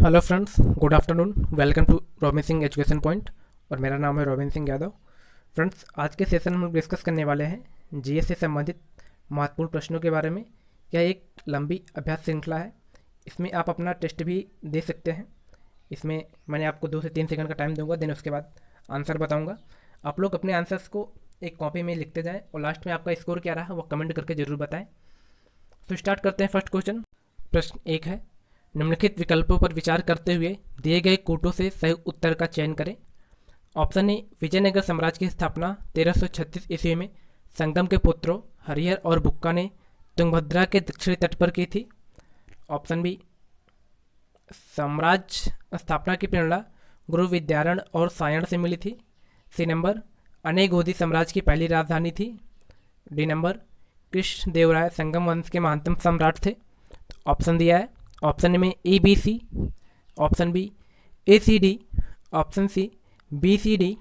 Hello friends, good afternoon. Welcome to Robin Singh education point और मेरा नाम है रोबिन सिंह यादव। फ्रेंड्स, आज के सेशन में हम डिस्कस करने वाले हैं जीएस से संबंधित महत्वपूर्ण प्रश्नों के बारे में। यह एक लंबी अभ्यास श्रृंखला है। इसमें आप अपना टेस्ट भी दे सकते हैं। इसमें मैंने आपको 2 से 3 सेकंड का टाइम दूंगा, देन उसके बाद आंसर बताऊंगा। आप लोग अपने आंसर्स को एक कॉपी में लिखते जाएं और लास्ट में आपका स्कोर क्या रहा वो कमेंट करके ज़रूर बताएं। तो स्टार्ट करते हैं। फर्स्ट क्वेश्चन, प्रश्न 1 है, निम्नलिखित विकल्पों पर विचार करते हुए दिए गए कूटों से सही उत्तर का चयन करें। ऑप्शन ए, विजयनगर साम्राज्य की स्थापना 1336 ईस्वी में संगम के पुत्रों हरिहर और बुक्का ने तुंगभद्रा के दक्षिणी तट पर की थी। ऑप्शन बी, साम्राज्य स्थापना की प्रेरणा गुरु विद्यारण और सायण से मिली थी। सी नंबर, अनेगोदी साम्राज्य की पहली राजधानी थी। डी नंबर, कृष्ण देव राय संगम वंश के महानतम सम्राट थे। ऑप्शन दिया है, ऑप्शन में A B C, option B A C D, option C B C D,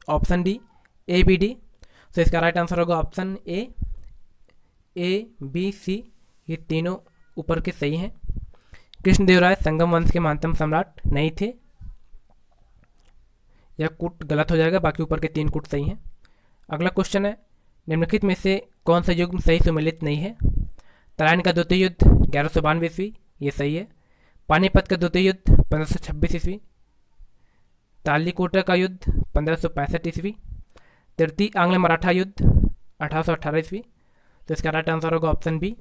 option D A B D. तो इसका राइट आंसर होगा ऑप्शन ए बी सी। ये तीनों ऊपर के सही हैं। कृष्णदेवराय संगम वंश के महानतम सम्राट नहीं थे। यह कूट गलत हो जाएगा, बाकी ऊपर के 3 कूट सही हैं। अगला क्वेश्चन है, निम्नलिखित में से कौन सा युग सही सुमेलित नहीं है। तराइन का द्वितीय युद्ध 1192 ईस्वी, ये सही है। पानीपत का द्वितीय युद्ध 1526 ईस्वी। तालीकोटा का युद्ध 1565 ईस्वी। तृतीय आंग्ल मराठा युद्ध 1818 ईस्वी। तो इसका राइट आंसर होगा ऑप्शन बी,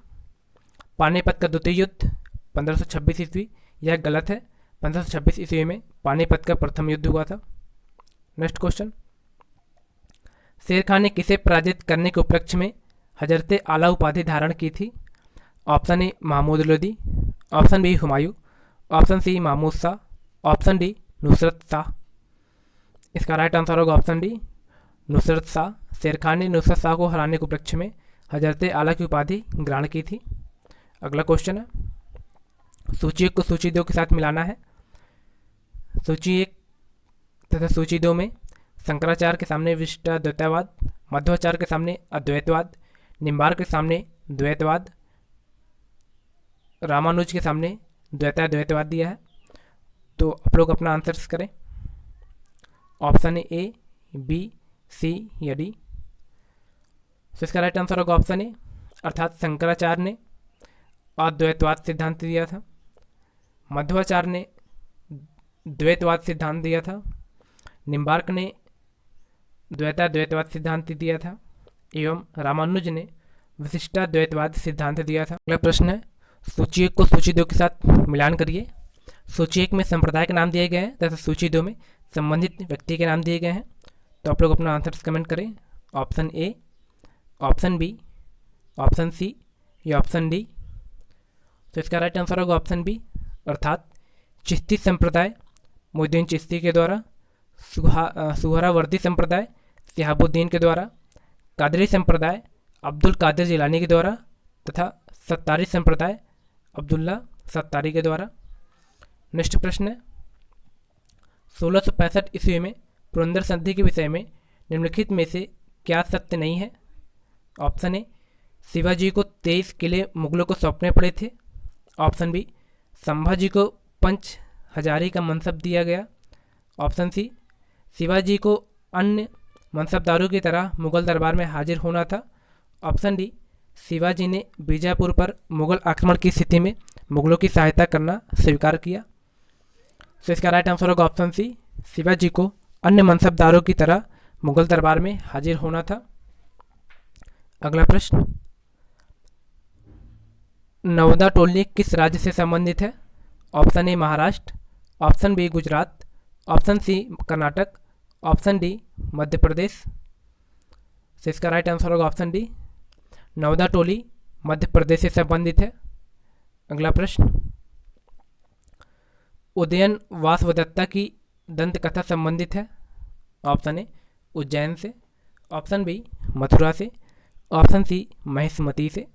पानीपत का द्वितीय युद्ध 1526 ईस्वी। यह गलत है। 1526 ईस्वी में पानीपत का प्रथम युद्ध हुआ था। नेक्स्ट क्वेश्चन, शेर खान ने किसे पराजित करने के उपलक्ष्य में हजरत आला उपाधि धारण की थी। Option A, Mahmud Lodi, option B, Humayun, option C, Mahmud Shah, option D, Nusrat Shah. इसका राइट आंसर होगा ऑप्शन डी, नुसरत शाह। शेर खान ने नुसरत शाह को हराने के उपलक्ष्य में हजरत आला की उपाधि ग्रहण की थी। अगला क्वेश्चन है, सूची 1 को सूची 2 के साथ मिलाना है। सूची 1 तथा सूची 2 में शंकराचार्य के सामने विशिष्टाद्वैतवाद, मध्वाचार्य के सामने अद्वैतवाद, निम्बार्क के सामने द्वैतवाद, रामानुज के सामने द्वैताद्वैतवाद दिया है। तो आप लोग अपना आंसर्स करें। ऑप्शन ए, बी, सी या डी। तो इसका राइट आंसर होगा ऑप्शन ए, अर्थात शंकराचार्य ने अद्वैतवाद सिद्धांत दिया था, मध्वाचार्य ने द्वैतवाद सिद्धांत दिया था, निम्बार्क ने द्वैताद्वैतवाद सिद्धांत दिया था एवं रामानुज ने विशिष्टाद्वैतवाद सिद्धांत दिया था। अगला प्रश्न है, सूची 1 को सूची 2 के साथ मिलान करिए। सूची 1 में संप्रदाय के नाम दिए गए हैं तथा सूची 2 में संबंधित व्यक्ति के नाम दिए गए हैं। तो आप लोग अपना आंसर कमेंट करें। Option A, option B, option C या ऑप्शन डी। तो इसका राइट आंसर होगा ऑप्शन बी, अर्थात चिश्ती संप्रदाय मोहिउद्दीन चिश्ती के द्वारा, सुहरावर्दी संप्रदाय शिहाबुद्दीन के द्वारा, कादरी संप्रदाय अब्दुल कादिर जिलानी के द्वारा तथा सत्तारी संप्रदाय अब्दुल्ला सत्तारी के द्वारा। नेक्स्ट प्रश्न है, 1665 ईस्वी में पुरंदर संधि के विषय में निम्नलिखित में से क्या सत्य नहीं है। ऑप्शन ए, शिवाजी को 23 किले मुगलों को सौंपने पड़े थे। ऑप्शन बी, संभाजी को पंच हजारी का मनसब दिया गया। ऑप्शन सी, शिवाजी को अन्य मनसबदारों की तरह मुगल दरबार में हाजिर होना था। ऑप्शन डी, शिवाजी ने बीजापुर पर मुगल आक्रमण की स्थिति में मुगलों की सहायता करना स्वीकार किया। तो इसका राइट आंसर होगा ऑप्शन सी, शिवाजी को अन्य मनसबदारों की तरह मुगल दरबार में हाजिर होना था। अगला प्रश्न, नवदा टोली किस राज्य से संबंधित है। Option A, Maharashtra, option B, Gujarat, option C, Karnataka, option D, Madhya Pradesh. तो इसका राइट आंसर होगा option D, Navdatoli Madhya Pradesh से संबंधित है। अगला प्रश्न, उदयन वासवदत्ता की दंत कथा संबंधित है। ऑप्शन ए, उज्जैन से, ऑप्शन बी, मथुरा से, ऑप्शन सी, महिष्मती से,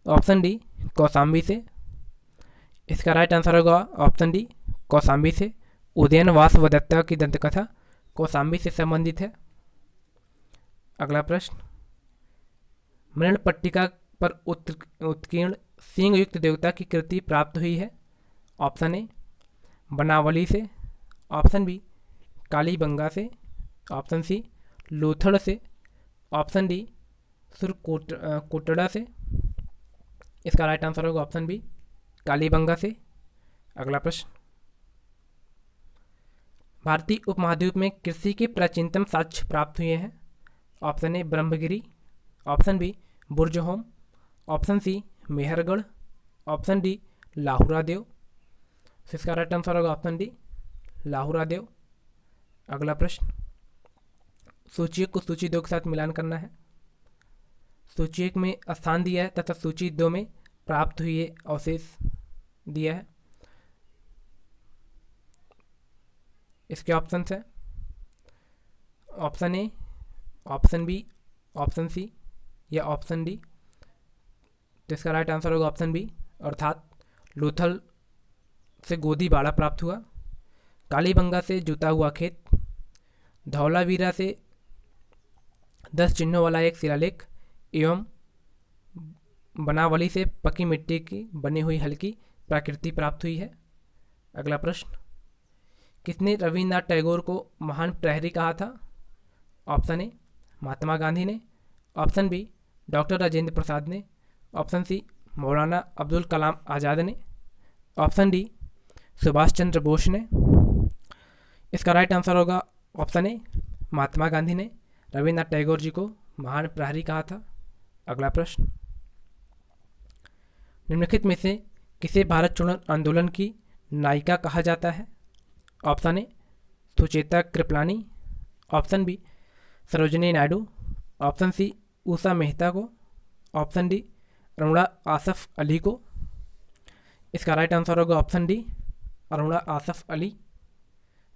ऑप्शन डी, कौशाम्बी से। इसका राइट आंसर होगा ऑप्शन डी, कौशाम्बी से। उदयन वासवदत्ता की दंत कथा कौशाम्बी से संबंधित है। अगला प्रश्न, मृण पट्टिका पर उत्कीर्ण सिंह युक्त देवता की कृति प्राप्त हुई है। ऑप्शन ए, बनावली से, ऑप्शन बी कालीबंगा से, ऑप्शन सी लोथड़ से, ऑप्शन डी कोटड़ा से। इसका राइट आंसर होगा ऑप्शन बी कालीबंगा से। अगला प्रश्न, भारतीय उपमहाद्वीप में कृषि के प्राचीनतम साक्ष्य प्राप्त हुए हैं। Option A Brahmagiri, option B Burzahom, option C Mehrgarh, option D Lahuradewa. इसका राइट आंसर होगा ऑप्शन डी लाहुरा देव। अगला प्रश्न, सूची को सूची 2 के साथ मिलान करना है। सूची 1 में स्थान दिया है तथा सूची 2 में प्राप्त हुए अवशेष दिया है। इसके ऑप्शन है option A, option B, option C या ऑप्शन डी। तो इसका राइट आंसर होगा ऑप्शन बी, अर्थात लोथल से गोदी बाड़ा प्राप्त हुआ, कालीबंगा से जुता हुआ खेत, धौलावीरा से 10 चिन्हों वाला एक शिलालेख एवं बनावली से पकी मिट्टी की बनी हुई हल्की प्राकृति प्राप्त हुई है। अगला प्रश्न, किसने रविन्द्रनाथ टैगोर को महान प्रहरी कहा था। ऑप्शन ए महात्मा गांधी ने, ऑप्शन बी डॉक्टर राजेंद्र प्रसाद ने, ऑप्शन सी मौलाना अब्दुल कलाम आज़ाद ने, ऑप्शन डी सुभाष चंद्र बोस ने। इसका राइट आंसर होगा ऑप्शन ए महात्मा गांधी ने रविन्द्रनाथ टैगोर जी को महान प्रहरी कहा था। अगला प्रश्न, निम्नलिखित में से किसे भारत छोड़ो आंदोलन की नायिका कहा जाता है। Option A Sucheta Kripalani, option B Sarojini Naidu, option C Usha Mehta को, ऑप्शन डी अरुणा आसफ अली को। इसका राइट आंसर होगा ऑप्शन डी अरुणा आसफ अली।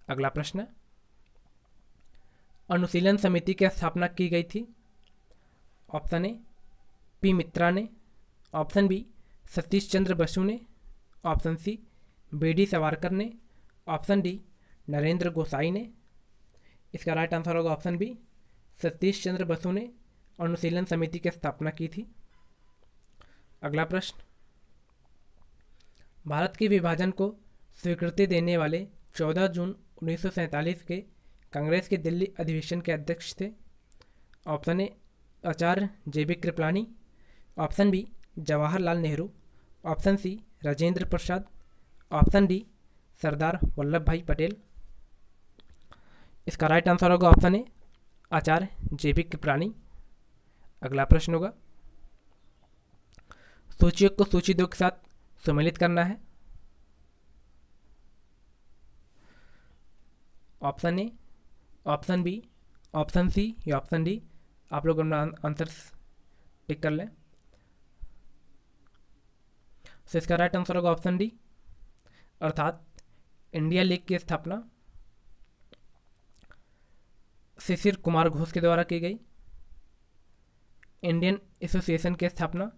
अगला प्रश्न, अनुशीलन समिति की स्थापना की गई थी। ऑप्शन ए पी मित्रा ने, ऑप्शन बी सतीश चंद्र बसु ने, option C B D Savarkar ने, ऑप्शन डी नरेंद्र गोसाई ने। इसका राइट आंसर होगा ऑप्शन बी सतीश चंद्र बसु ने अनुशीलन समिति की स्थापना की थी। अगला प्रश्न, भारत के विभाजन को स्वीकृति देने वाले 14 जून 1947 के कांग्रेस के दिल्ली अधिवेशन के अध्यक्ष थे। Option A Acharya J B. Kripalani, option B Jawaharlal Nehru, option C Rajendra Prasad, option D Sardar Vallabh Bhai Patel. इसका राइट आंसर होगा option A Acharya J B. Kripalani. अगला प्रश्न होगा, सूची को सूची 2 के साथ सम्मिलित करना है। Option A, option B, option C या ऑप्शन डी। आप लोग अपना आंसर टिक कर लें। तो इसका राइट आंसर होगा ऑप्शन डी, अर्थात इंडिया लीग की स्थापना शिशिर कुमार घोष के द्वारा की गई। इंडियन एसोसिएशन की स्थापना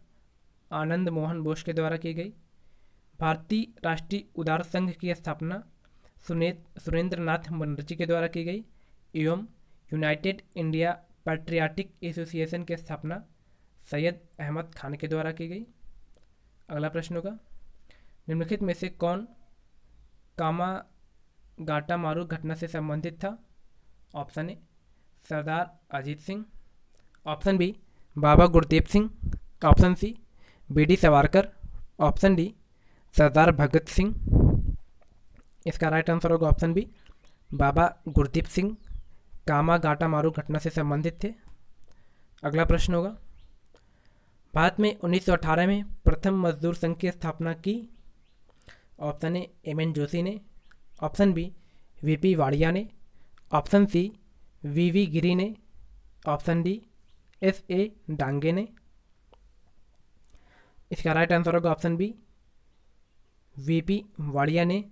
आनंद मोहन बोस के द्वारा की गई। भारतीय राष्ट्रीय उदार संघ की स्थापना सुरेंद्र नाथ बनर्जी के द्वारा की गई एवं यूनाइटेड इंडिया पैट्रियाटिक एसोसिएशन की स्थापना सैयद अहमद खान के द्वारा की गई। अगला प्रश्न होगा, निम्नलिखित में से कौन कामागाटा मारू घटना से संबंधित था। Option A Sardar Ajit Singh, option B Baba Gurdeep Singh, option C B D Savarkar, option D Sardar Bhagat Singh. इसका राइट आंसर होगा option B Baba Gurdeep Singh Komagata Maru घटना से संबंधित थे। अगला प्रश्न होगा, भारत में 1918 में प्रथम मजदूर संघ की स्थापना की। Option A M.N.. जोशी ने, ऑप्शन बी वी.पी. वाड़िया ने, ऑप्शन सी वी.वी. गिरी ने, ऑप्शन डी एस.ए. डांगे ने। इसका राइट आंसर होगा ऑप्शन बी वी.पी. वाड़िया ने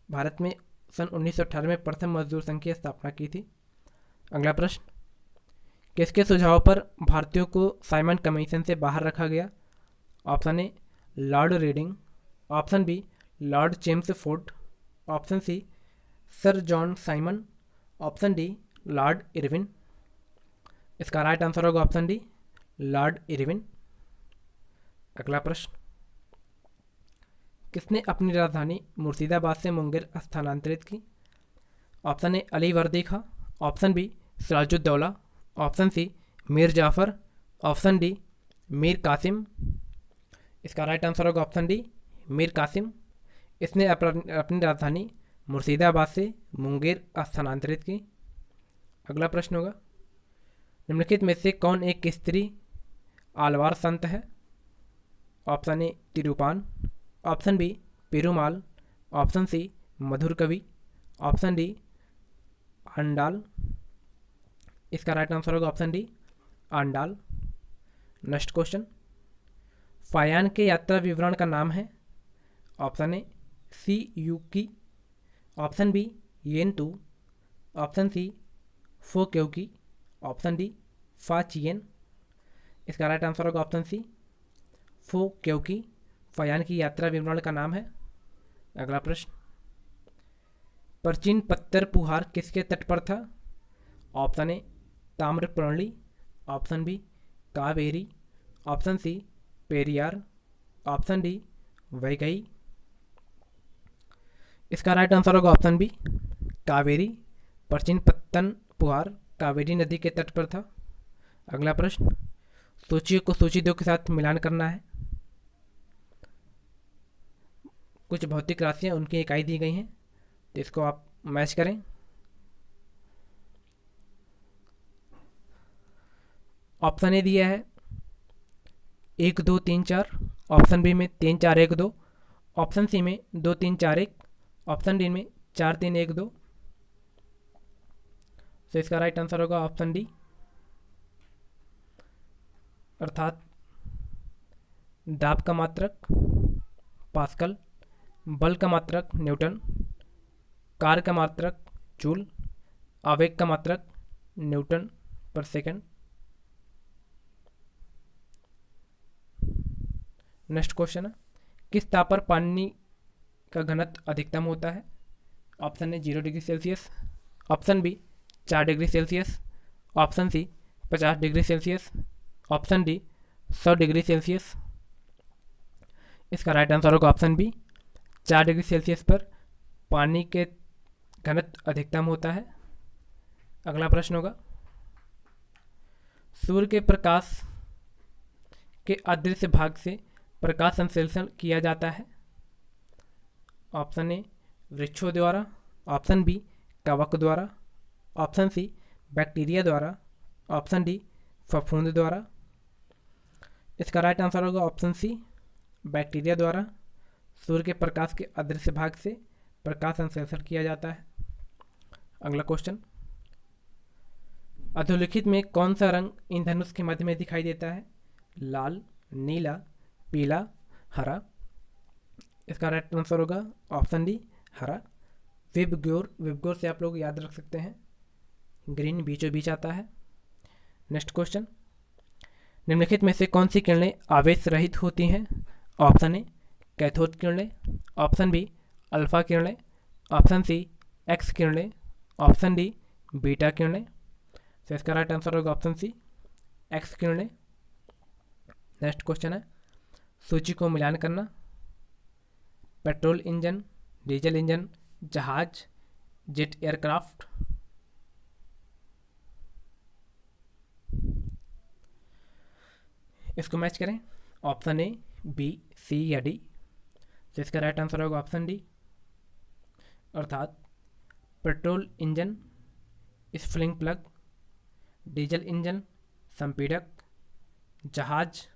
भारत में सन 1918 में प्रथम मजदूर संघ की स्थापना की थी। अगला प्रश्न, किसके सुझाव पर भारतीयों को साइमन कमीशन से बाहर रखा गया। Option A Lord Reading, option B Lord Chelmsford, option C sir John Simon, option D Lord Irwin. इसका राइट आंसर होगा ऑप्शन डी लॉर्ड इरविन। अगला प्रश्न, किसने अपनी राजधानी मुर्शिदाबाद से मुंगेर स्थानांतरित की? Option A Ali Vardi Khan, option B Sirajuddaula, option C Mir Jafar, option D Mir Qasim. इसका राइट आंसर होगा ऑप्शन डी मीर कासिम। इसने अपनी राजधानी मुर्शिदाबाद से मुंगेर स्थानांतरित की। अगला प्रश्न होगा, निम्नलिखित में से कौन एक स्त्री आलवार संत है? Option A Tiruppan, option B Perumal, option C Madhura Kavi, option D Andal. इसका राइट आंसर होगा option D Andal. Next question, Faxian के यात्रा विवरण का नाम है? Option A Si Yuki, option B येन टू, ऑप्शन सी फो क्योंकि, ऑप्शन डी फा चियन। इसका राइट आंसर होगा ऑप्शन सी फो क्योंकि फायान की यात्रा विवरण का नाम है। अगला प्रश्न, प्राचीन पत्थर पुहार किसके तट पर था? Option A Tamraparni, option B Kaveri, option C Periyar, option D Vaigai. इसका राइट आंसर होगा ऑप्शन बी कावेरी। प्राचीन पत्तन पुहार कावेरी नदी के तट पर था। अगला प्रश्न, सूचियों को सूची 2 के साथ मिलान करना है। कुछ भौतिक राशियां उनकी इकाई दी गई हैं, तो इसको आप मैच करें। ऑप्शन ए दिया है 1 2 3 4, ऑप्शन बी में 3 4 1 2, ऑप्शन सी में 2 3 4 1, ऑप्शन डी में 4 3 1 2। तो इसका राइट आंसर होगा ऑप्शन डी, अर्थात दाब का मात्रक पास्कल, बल का मात्रक न्यूटन, कार्य का मात्रक जूल, आवेग का मात्रक न्यूटन पर सेकंड। नेक्स्ट क्वेश्चन है, किस ताप पर पानी का घनत्व अधिकतम होता है? Option A 0 degree Celsius, option B 4 degree Celsius, option C 50 degree Celsius, option D 100 degree Celsius. इसका राइट आंसर होगा ऑप्शन बी 4 डिग्री सेल्सियस पर पानी के घनत्व अधिकतम होता है। अगला प्रश्न होगा, सूर्य के प्रकाश के अदृश्य भाग से प्रकाश संश्लेषण किया जाता है? ऑप्शन ए वृक्षों द्वारा, ऑप्शन बी कवक द्वारा, ऑप्शन सी बैक्टीरिया द्वारा, ऑप्शन डी फफूंद द्वारा। इसका राइट आंसर होगा ऑप्शन सी बैक्टीरिया द्वारा सूर्य के प्रकाश के अदृश्य भाग से प्रकाश संश्लेषण किया जाता है। अगला क्वेश्चन, अधोलिखित में कौन सा रंग इंद्रधनुष के मध्य में दिखाई देता है? लाल, नीला, पीला, हरा। इसका राइट आंसर होगा ऑप्शन डी हरा। विबग्योर से आप लोग याद रख सकते हैं, ग्रीन बीचों बीच आता है। नेक्स्ट क्वेश्चन, निम्नलिखित में से कौन सी किरणें आवेश रहित होती हैं? ऑप्शन ए कैथोड किरणें, ऑप्शन बी अल्फा किरणें, ऑप्शन सी एक्स किरणें, ऑप्शन डी बीटा किरणें। तो इसका राइट आंसर होगा ऑप्शन सी एक्स किरणें। नेक्स्ट क्वेश्चन है, सूची को मिलान करना। पेट्रोल इंजन, डीजल इंजन, जहाज, जेट एयरक्राफ्ट। इसको मैच करें, ऑप्शन ए बी सी या डी। तो इसका राइट आंसर होगा ऑप्शन डी, अर्थात पेट्रोल इंजन स्फुलिंग प्लग, डीजल इंजन संपीड़क, जहाज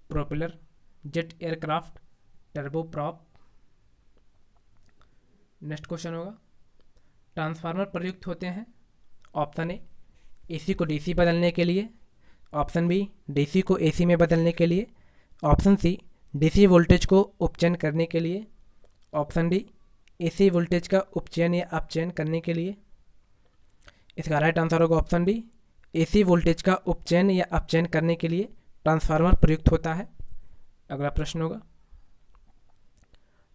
propeller, jet aircraft turboprop. Next question होगा, ट्रांसफार्मर प्रयुक्त होते हैं? ऑप्शन ए एसी को डीसी बदलने के लिए, ऑप्शन बी डीसी को एसी में बदलने के लिए, ऑप्शन सी डीसी वोल्टेज को उपचयन करने के लिए, ऑप्शन डी एसी वोल्टेज का उपचयन या अपचयन करने के लिए। इसका राइट आंसर होगा ऑप्शन डी, एसी वोल्टेज का उपचयन या अपचयन करने के लिए ट्रांसफार्मर प्रयुक्त होता है। अगला प्रश्न होगा,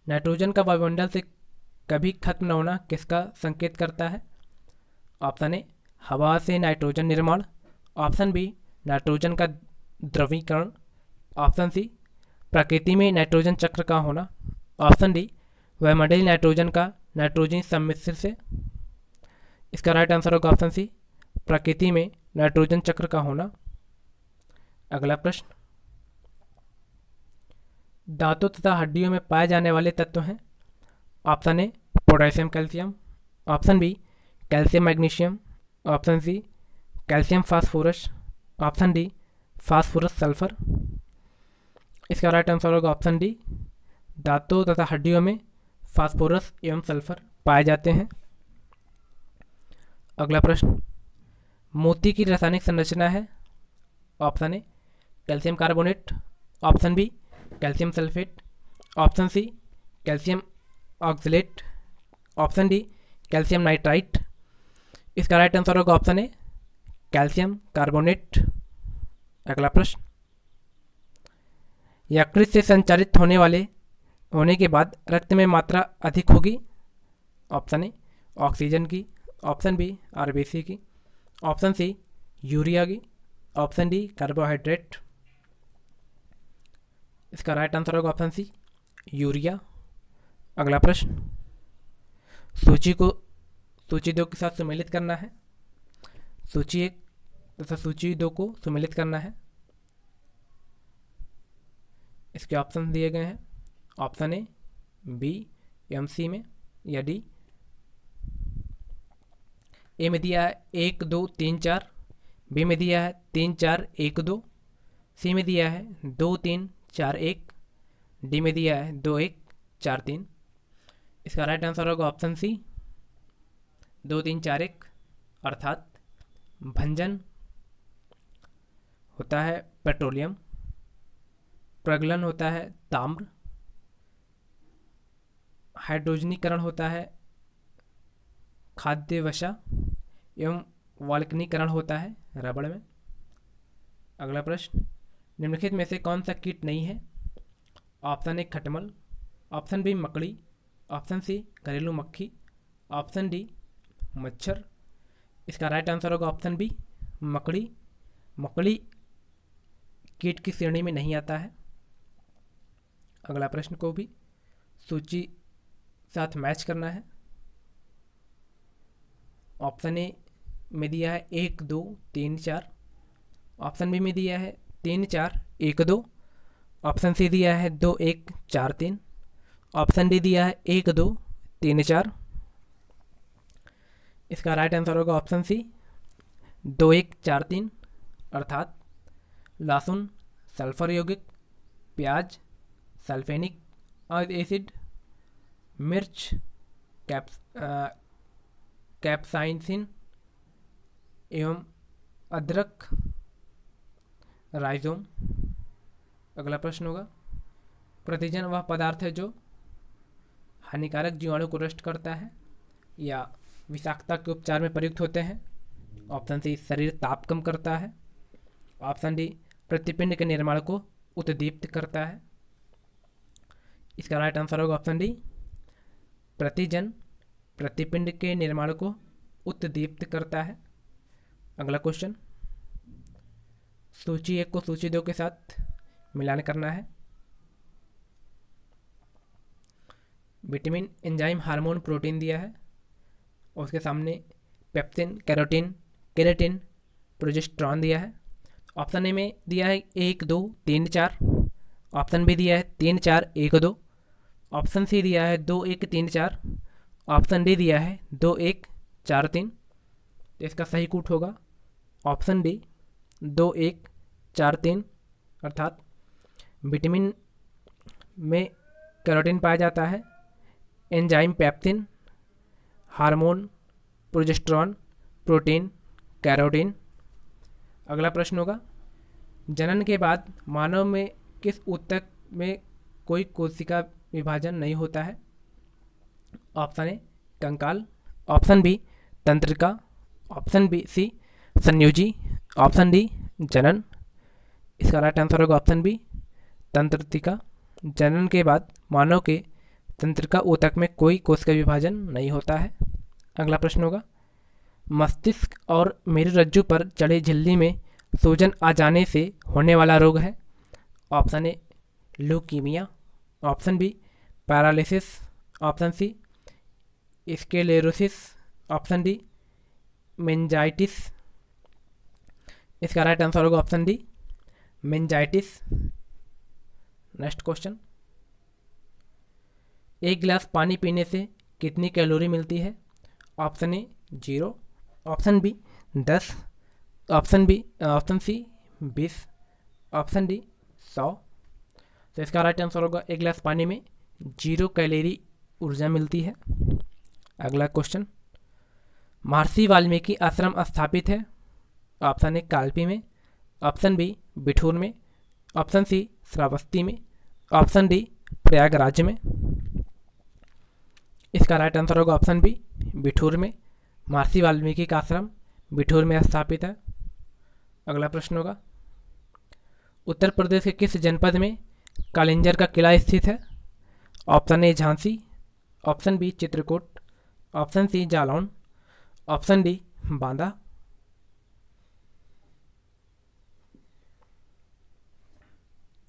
नाइट्रोजन का वायुमंडल से कभी खत्म न होना किसका संकेत करता है? ऑप्शन ए हवा से नाइट्रोजन निर्माण, ऑप्शन बी नाइट्रोजन का द्रवीकरण, ऑप्शन सी प्रकृति में नाइट्रोजन चक्र का होना। ऑप्शन डी, वायुमंडलीय नाइट्रोजन का नाइट्रोजन सम्मिश्रण से। इसका राइट आंसर होगा ऑप्शन सी, प्रकृति में नाइट्रोजन चक्र का होना। अगला प्रश्न, दांतों तथा हड्डियों में पाए जाने वाले तत्व हैं। Option A, potassium calcium. Option B, calcium magnesium. Option C, calcium phosphorus. Option D, phosphorus sulphur. इसका राइट आंसर होगा ऑप्शन डी, दांतों तथा हड्डियों में फास्फोरस एवं सल्फर पाए जाते हैं। अगला प्रश्न, मोती की रासायनिक संरचना है। Option A, calcium carbonate. Option B, calcium sulphate. Option C, calcium oxalate. Option D, calcium nitrite. इसका राइट आंसर होगा ऑप्शन ए, कैल्शियम कार्बोनेट। अगला प्रश्न, यकृत से संचारित होने के बाद रक्त में मात्रा अधिक होगी। ऑप्शन ए, ऑक्सीजन की। ऑप्शन बी, आरबीसी की। ऑप्शन सी, यूरिया की। Option D, carbohydrate. इसका राइट आंसर होगा ऑप्शन सी, यूरिया। अगला प्रश्न, सूची को सूची 2 के साथ सम्मिलित करना है। सूची 1 तथा सूची 2 को सम्मिलित करना है। इसके ऑप्शन दिए गए हैं। Option A, B M C में, या डी। ए में दिया है 1 2 3 4। बी में दिया है 3 4 1 2। सी में दिया है 2 3 4 1। डी में दिया है 2 1 4 3। इसका राइट आंसर होगा ऑप्शन सी, 2 3 4 1। अर्थात भंजन होता है पेट्रोलियम, प्रगलन होता है ताम्र, हाइड्रोजनीकरण होता है खाद्य वसा एवं वाल्कनीकरण होता है रबड़ में। अगला प्रश्न, निम्नलिखित में से कौन सा कीट नहीं है। ऑप्शन ए, खटमल। ऑप्शन बी, मकड़ी। ऑप्शन सी, घरेलू मक्खी। ऑप्शन डी, मच्छर। इसका राइट आंसर होगा ऑप्शन बी, मकड़ी। मकड़ी कीट की श्रेणी में नहीं आता है। अगला प्रश्न को भी सूची साथ मैच करना है। ऑप्शन ए में दिया है 1 2 3 4। ऑप्शन बी में दिया है 3 4 1 2। ऑप्शन सी दिया है 2 1 4 3। ऑप्शन डी दिया है 1 2 3 4। इसका राइट आंसर होगा ऑप्शन सी, 2 1 4 3। अर्थात लहसुन सल्फर यौगिक, प्याज सल्फेनिक एसिड, मिर्च कैप्साइसिन एवं अदरक राइजोम। अगला प्रश्न होगा, प्रतिजन वह पदार्थ है जो हानिकारक जीवाणु को नष्ट करता है या विषाक्तता के उपचार में प्रयुक्त होते हैं। ऑप्शन सी, शरीर ताप कम करता है। ऑप्शन डी, प्रतिपिंड के निर्माण को उत्दीप्त करता है। इसका राइट आंसर होगा ऑप्शन डी, प्रतिजन प्रतिपिंड के निर्माण को उत्दीप्त करता है। अगला क्वेश्चन, सूची 1 को सूची 2 के साथ मिलान करना है। विटामिन, एंजाइम, हार्मोन, प्रोटीन दिया है और उसके सामने पेप्सिन, केराटिन, प्रोजेस्टेरॉन दिया है। ऑप्शन ए में दिया है 1 2 3 4। ऑप्शन बी दिया है 3 4 1 2। ऑप्शन सी दिया है 2 1 3 4। ऑप्शन डी दिया है 2 1 4 3। तो इसका सही कूट होगा ऑप्शन डी, 2 1 4 3। अर्थात विटामिन में कैरोटीन पाया जाता है, enzyme pepsin, hormone progesterone, protein carotene. अगला प्रश्न होगा, जनन के बाद मानव में किस ऊतक में कोई कोशिका विभाजन नहीं होता है। ऑप्शन ए, कंकाल। ऑप्शन बी, तंत्रिका। ऑप्शन बी सी, संयोजी। ऑप्शन डी, जनन। इसका राइट आंसर होगा ऑप्शन बी, तंत्रिका। जनन के बाद मानव के तंत्रिका ऊतक में कोई कोशिका विभाजन नहीं होता है। अगला प्रश्न होगा, मस्तिष्क और मेरुरज्जु पर चढ़ी झिल्ली में सूजन आ जाने से होने वाला रोग है। Option A, leukaemia, option B paralysis, option C sclerosis, option D meningitis. इसका राइट आंसर होगा option D meningitis. Next question, एक गिलास पानी पीने से कितनी कैलोरी मिलती है? Option A 0, option B 10, option C 20, option D 100। तो इसका राइट आंसर होगा एक गिलास पानी में 0 कैलोरी ऊर्जा मिलती है। अगला क्वेश्चन, महर्षि वाल्मीकि आश्रम स्थापित है? ऑप्शन ए कालपी में, ऑप्शन बी बिठूर में, ऑप्शन सी श्रावस्ती में, ऑप्शन डी प्रयागराज में। इसका राइट आंसर होगा ऑप्शन बी बिठूर में। महर्षि वाल्मीकि का आश्रम बिठूर में स्थापित है। अगला प्रश्न होगा, उत्तर प्रदेश के किस जनपद में कालिंजर का किला स्थित है? Option A Jhansi, option B Chitrakoot, option C Jalaun, option D Banda.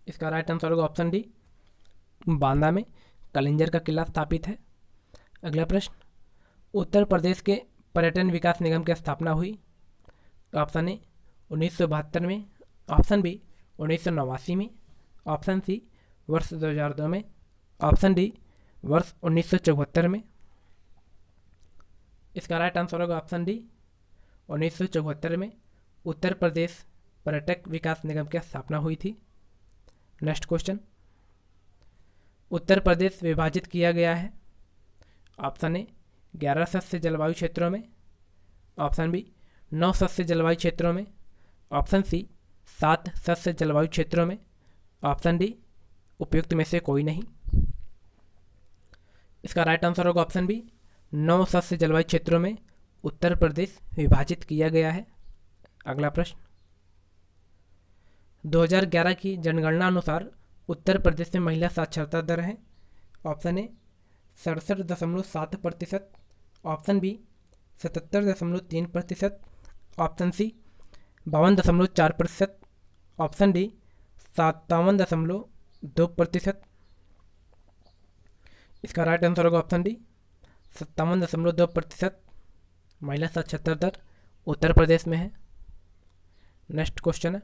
इसका राइट आंसर होगा ऑप्शन डी बांदा में कालिंजर का किला स्थापित है। अगला प्रश्न, उत्तर प्रदेश के पर्यटन विकास निगम की स्थापना हुई? ऑप्शन ए 1972 में, ऑप्शन बी 1989 में, ऑप्शन सी वर्ष 2002 में, ऑप्शन डी वर्ष 1974 में। इसका राइट आंसर होगा ऑप्शन डी 1974 में उत्तर प्रदेश पर्यटक विकास निगम की स्थापना हुई थी। नेक्स्ट क्वेश्चन, उत्तर प्रदेश विभाजित किया गया है? ऑप्शन ए 11 सदस्य जलवायु क्षेत्रों में, ऑप्शन बी 9 सदस्य जलवायु क्षेत्रों में, ऑप्शन सी 7 सदस्य जलवायु क्षेत्रों में, ऑप्शन डी उपयुक्त में से कोई नहीं। इसका राइट आंसर होगा ऑप्शन बी 9 सदस्य जलवायु क्षेत्रों में उत्तर प्रदेश विभाजित किया गया है। अगला प्रश्न, 2011 की जनगणना अनुसार उत्तर प्रदेश में महिला साक्षरता दर है? Option A 67.7%, option B 77.3%, option C 52.4%, option D 57.2%। इसका राइट आंसर होगा ऑप्शन डी 57.2% महिला साक्षरता दर उत्तर प्रदेश में है। नेक्स्ट क्वेश्चन है,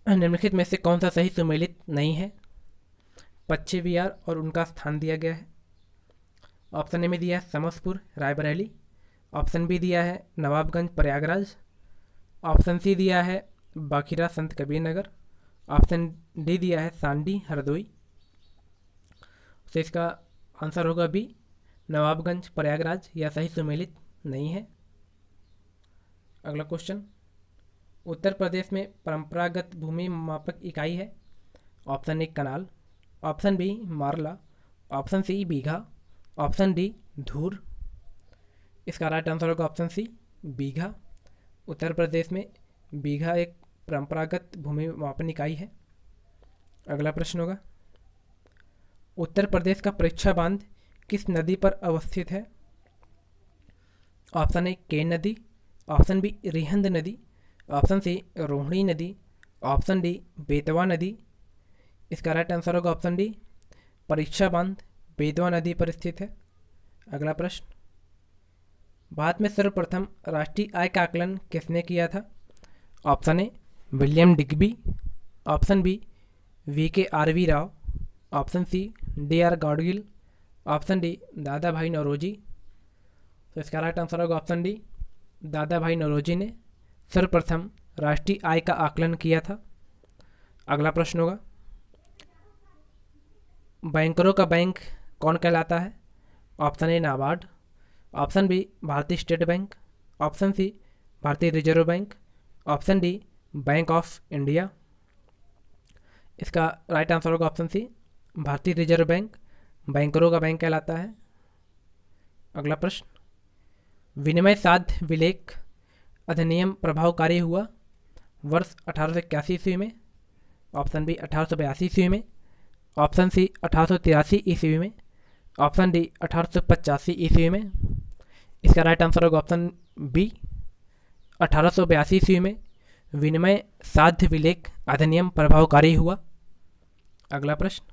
निम्नलिखित में से कौन सा सही सुमेलित नहीं है? पश्चिम बिहार और उनका स्थान दिया गया है। ऑप्शन ए में दिया है समस्तीपुर रायबरेली, ऑप्शन बी दिया है नवाबगंज प्रयागराज, ऑप्शन सी दिया है बाखिरा संत कबीर नगर, ऑप्शन डी दिया है सांडी हरदोई। तो इसका आंसर होगा बी नवाबगंज प्रयागराज, यह सही सुमेलित नहीं है। अगला क्वेश्चन, उत्तर प्रदेश में परंपरागत भूमि मापक इकाई है? Option A kanal, option B marla, option C bigha, option D dhur. इसका राइट आंसर होगा ऑप्शन सी बीघा। उत्तर प्रदेश में बीघा एक परंपरागत भूमि मापन इकाई है। अगला प्रश्न होगा, उत्तर प्रदेश का परीक्षा बांध किस नदी पर अवस्थित है? ऑप्शन ए केन नदी, ऑप्शन बी रिहंद नदी, ऑप्शन सी रोहिणी नदी, ऑप्शन डी बेतवा नदी। इसका राइट आंसर होगा ऑप्शन डी परीक्षा बांध बेतवा नदी पर स्थित है। अगला प्रश्न, भारत में सर्वप्रथम राष्ट्रीय आय का आकलन किसने किया था? Option A William Digby, option B VKRV Rao, option C DR Gadgil, option D Dadabhai Naoroji. तो इसका राइट आंसर होगा option D Dadabhai Naoroji ने सर्वप्रथम राष्ट्रीय आय का आकलन किया था। अगला प्रश्न होगा, बैंकरों का बैंक कौन कहलाता है? Option A NABARD, option B Bharatiya state bank, option C Bharatiya reserve bank, option D bank of India. इसका राइट आंसर होगा option C Bharatiya reserve bank बैंकरों का बैंक कहलाता है। अगला प्रश्न, विनिमय साध्य विलेख अधिनियम प्रभावकारी हुआ वर्ष 1881 ईस्वी में? ऑप्शन बी 1882 ईस्वी में, ऑप्शन सी 1883 ईस्वी में, ऑप्शन डी 1885 ईस्वी में। इसका राइट आंसर होगा ऑप्शन बी 1882 ईस्वी में विनिमय साध्य विलेख अधिनियम प्रभावकारी हुआ। अगला प्रश्न,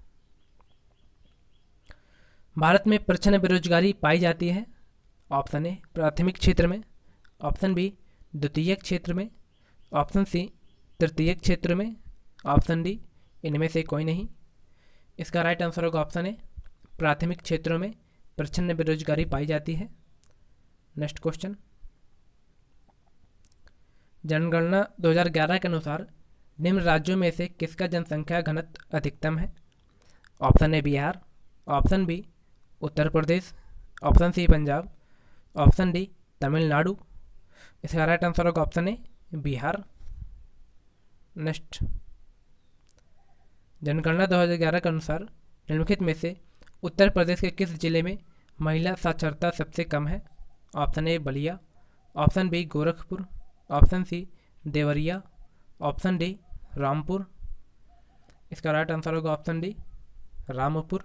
भारत में प्रच्छन्न बेरोजगारी पाई जाती है। ऑप्शन ए प्राथमिक क्षेत्र में, ऑप्शन बी द्वितीयक क्षेत्र में, ऑप्शन सी तृतीयक क्षेत्र में, ऑप्शन डी इनमें से कोई नहीं। इसका राइट आंसर होगा ऑप्शन ए प्राथमिक क्षेत्रों में प्रच्छन्न बेरोजगारी पाई जाती है। नेक्स्ट क्वेश्चन, जनगणना 2011 के अनुसार निम्न राज्यों में से किसका जनसंख्या घनत्व अधिकतम है। Option A Bihar, option B Uttar Pradesh, option C Punjab, option D Tamil Nadu. इसका राइट आंसर होगा ऑप्शन ए बिहार। नेक्स्ट, जनगणना 2011 के अनुसार निम्नलिखित में से उत्तर प्रदेश के किस जिले में महिला साक्षरता सबसे कम है। Option A Ballia, option B Gorakhpur, option C Deoria, option D Rampur. इसका राइट आंसर होगा ऑप्शन डी रामपुर।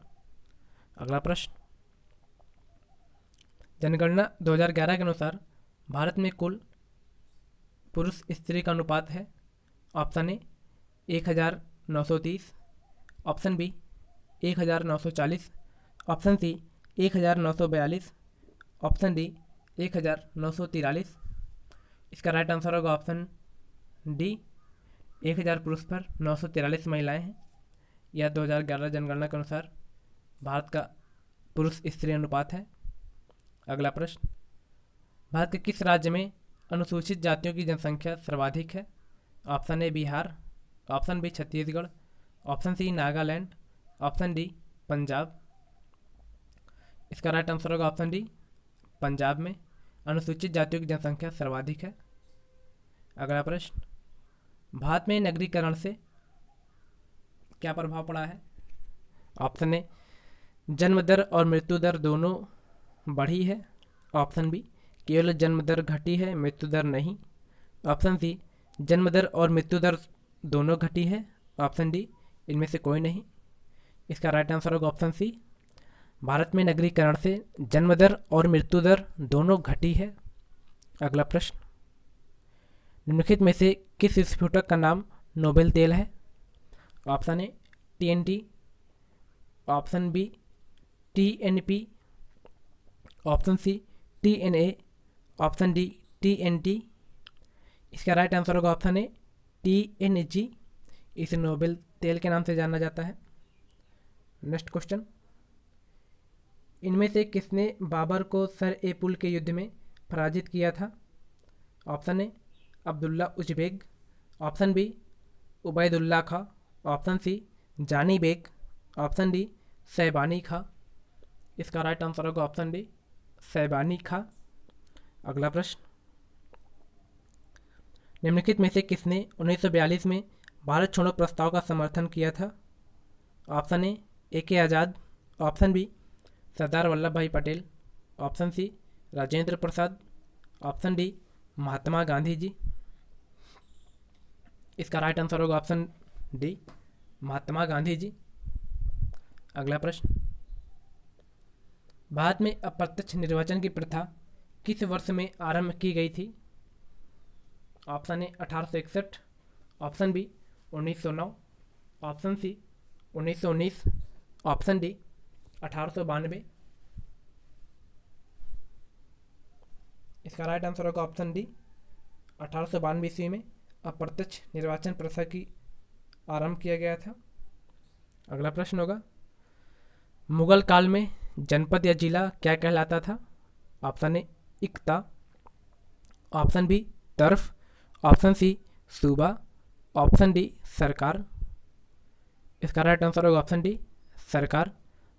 अगला प्रश्न, जनगणना 2011 के अनुसार भारत में कुल पुरुष स्त्री का अनुपात है। Option A 1930, option B 1940, option C 1942, option D 1943। इसका राइट आंसर होगा ऑप्शन डी 1000 पुरुष पर 943 महिलाएं हैं। यह 2011 जनगणना के अनुसार भारत का पुरुष स्त्री अनुपात है। अगला प्रश्न, भारत के किस राज्य में अनुसूचित जातियों की जनसंख्या सर्वाधिक है। Option A Bihar, option B Chhattisgarh, option C Nagaland, option D Punjab. इसका राइट आंसर होगा ऑप्शन डी पंजाब में अनुसूचित जातियों की जनसंख्या सर्वाधिक है। अगला प्रश्न, भारत में नगरीकरण से क्या प्रभाव पड़ा है। ऑप्शन ए जन्म दर और मृत्यु दर दोनों बढ़ी है, ऑप्शन बी केवल जन्म दर घटी है मृत्यु दर नहीं, ऑप्शन सी जन्म दर और मृत्यु दर दोनों घटी है, ऑप्शन डी इनमें से कोई नहीं। इसका राइट आंसर होगा ऑप्शन सी भारत में नगरीकरण से जन्म दर और मृत्यु दर दोनों घटी है। अगला प्रश्न, निम्नलिखित में से किस विस्फोटक का नाम नोबेल तेल है। Option A TNT, option B TNP, option C TNA, option D TNT। इसका राइट आंसर होगा ऑप्शन ए TNG। इसे नोबेल तेल के नाम से जाना जाता है। नेक्स्ट क्वेश्चन, इनमें से किसने बाबर को सर ए पुल के युद्ध में पराजित किया था। Option A Abdullah Uzbeg, option B Ubaidullah Khan, option C Jani Beg, option D Shaibani Khan. इसका राइट आंसर होगा ऑप्शन डी सैबानी खां। अगला प्रश्न, निम्नलिखित में से किसने 1942 में भारत छोड़ो प्रस्ताव का समर्थन किया था। Option A AK Azad, option B Sardar Vallabh Bhai Patel, option C Rajendra Prasad, option D Mahatma Gandhi ji. इसका राइट आंसर होगा ऑप्शन डी महात्मा गांधी जी। अगला प्रश्न, भारत में अप्रत्यक्ष निर्वाचन की प्रथा किस वर्ष में आरंभ की गई थी। Option A 1861, option B 1909, option C 1919, option D 1892। इसका राइट आंसर होगा ऑप्शन डी 1892 ईस्वी में अप्रत्यक्ष निर्वाचन प्रथा की आरंभ किया गया था। अगला प्रश्न होगा, मुगल काल में जनपद या जिला क्या कहलाता था। ऑप्शन ए इक्ता, ऑप्शन बी तर्फ, ऑप्शन सी सूबा, ऑप्शन डी सरकार। इसका राइट आंसर होगा ऑप्शन डी सरकार।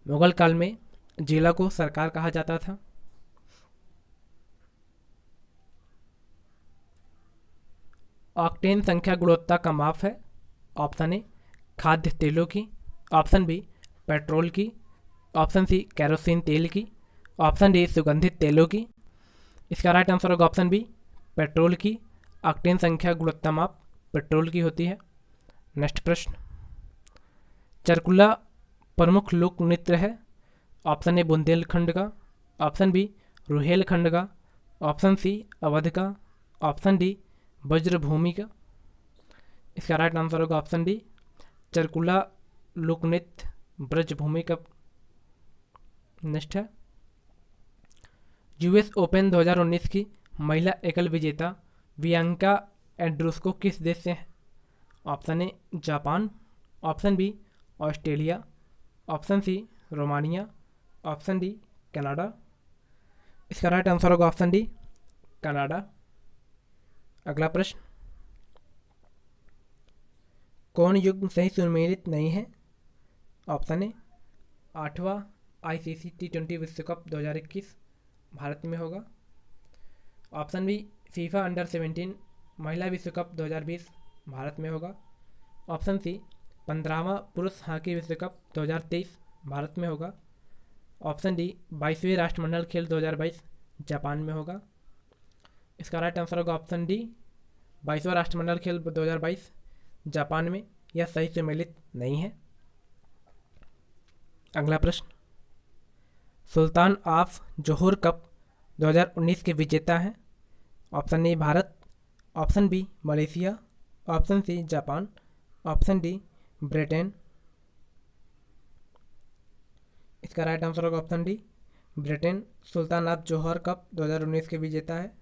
मुगल काल में जिला को सरकार कहा जाता था। ऑक्टेन संख्या गुणवत्ता का माप है। ऑप्शन ए खाद्य तेलों की, ऑप्शन बी पेट्रोल की, ऑप्शन सी कैरोसिन तेल की, ऑप्शन डी सुगंधित तेलों की। इसका राइट आंसर होगा ऑप्शन बी पेट्रोल की। ऑक्टेन संख्या गुणवत्ता माप पेट्रोल की होती है। नेक्स्ट प्रश्न, चरकुला प्रमुख लोक नृत्य है। ऑप्शन ए बुंदेलखंड का, ऑप्शन बी रुहेलखंड का, ऑप्शन सी अवध का, ऑप्शन डी ब्रजभूमि का। इसका राइट आंसर होगा ऑप्शन डी चरकुला लोकनृत्य ब्रजभूमि का नेक्स्ट है। यूएस ओपन 2019 की महिला एकल विजेता बियांका एंड्रूस्को किस देश से है? Option A Japan, option B Australia, option C Romania, option D Canada. इसका राइट आंसर होगा ऑप्शन डी कनाडा। अगला प्रश्न, कौन युग्म सही सुमेलित नहीं है? ऑप्शन ए 8वां आईसीसी टी20 विश्व कप 2021 भारत में होगा, ऑप्शन बी फीफा अंडर 17 महिला विश्व कप 2020 भारत में होगा, ऑप्शन सी 15वां पुरुष हॉकी विश्व कप 2023 भारत में होगा, ऑप्शन डी 22वें राष्ट्रमंडल खेल 2022 जापान में होगा। इसका राइट आंसर होगा ऑप्शन डी 22वां राष्ट्रमंडल खेल 2022 जापान में। यह सही सम्मिलित नहीं है। अगला प्रश्न, सुल्तान ऑफ जोहोर कप 2019 के विजेता हैं? Option A Bharat, option B Malaysia, option C Japan, option D Britain. इसका राइट आंसर होगा option D Britain. Sultan of Johor cup 2019 के विजेता है।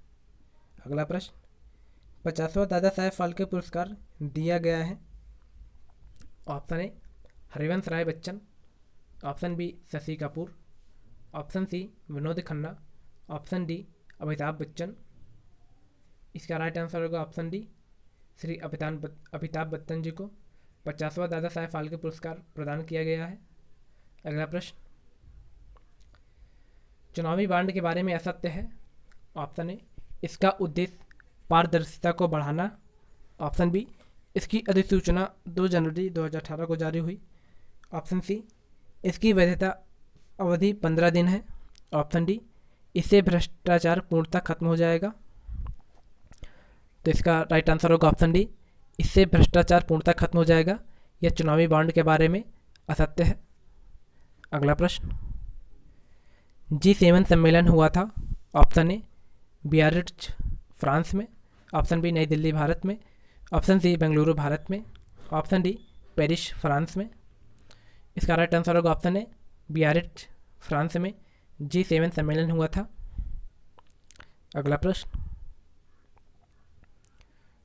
अगला प्रश्न, 50वां दादा साहेब फाल्के पुरस्कार दिया गया है? Option A Harivansh Rai Bachchan, option B Shashi Kapoor, option C Vinod Khanna, option D Amitabh Bachchan. इसका राइट आंसर होगा ऑप्शन डी श्री अमिताभ बच्चन जी को 50वां दादा साहेब फाल्के पुरस्कार प्रदान किया गया है। अगला प्रश्न, चुनावी बांड के बारे में असत्य है? ऑप्शन ए इसका उद्देश्य पारदर्शिता को बढ़ाना, ऑप्शन बी इसकी अधिसूचना 2 जनवरी 2018 को जारी हुई, ऑप्शन सी इसकी वैधता अवधि 15 दिन है, ऑप्शन डी इससे भ्रष्टाचार पूर्णतः खत्म हो जाएगा। तो इसका राइट आंसर होगा ऑप्शन डी इससे भ्रष्टाचार पूर्णतः खत्म हो जाएगा। यह चुनावी बॉन्ड के बारे में असत्य है। अगला प्रश्न, G7 सम्मेलन हुआ था? ऑप्शन ए बियारिट्ज फ्रांस में, ऑप्शन बी नई दिल्ली भारत में, ऑप्शन सी बेंगलुरु भारत में, ऑप्शन डी पेरिस फ्रांस में। इसका राइट आंसर होगा ऑप्शन ए बियारिट्ज फ्रांस में G7 सम्मेलन हुआ था। अगला प्रश्न,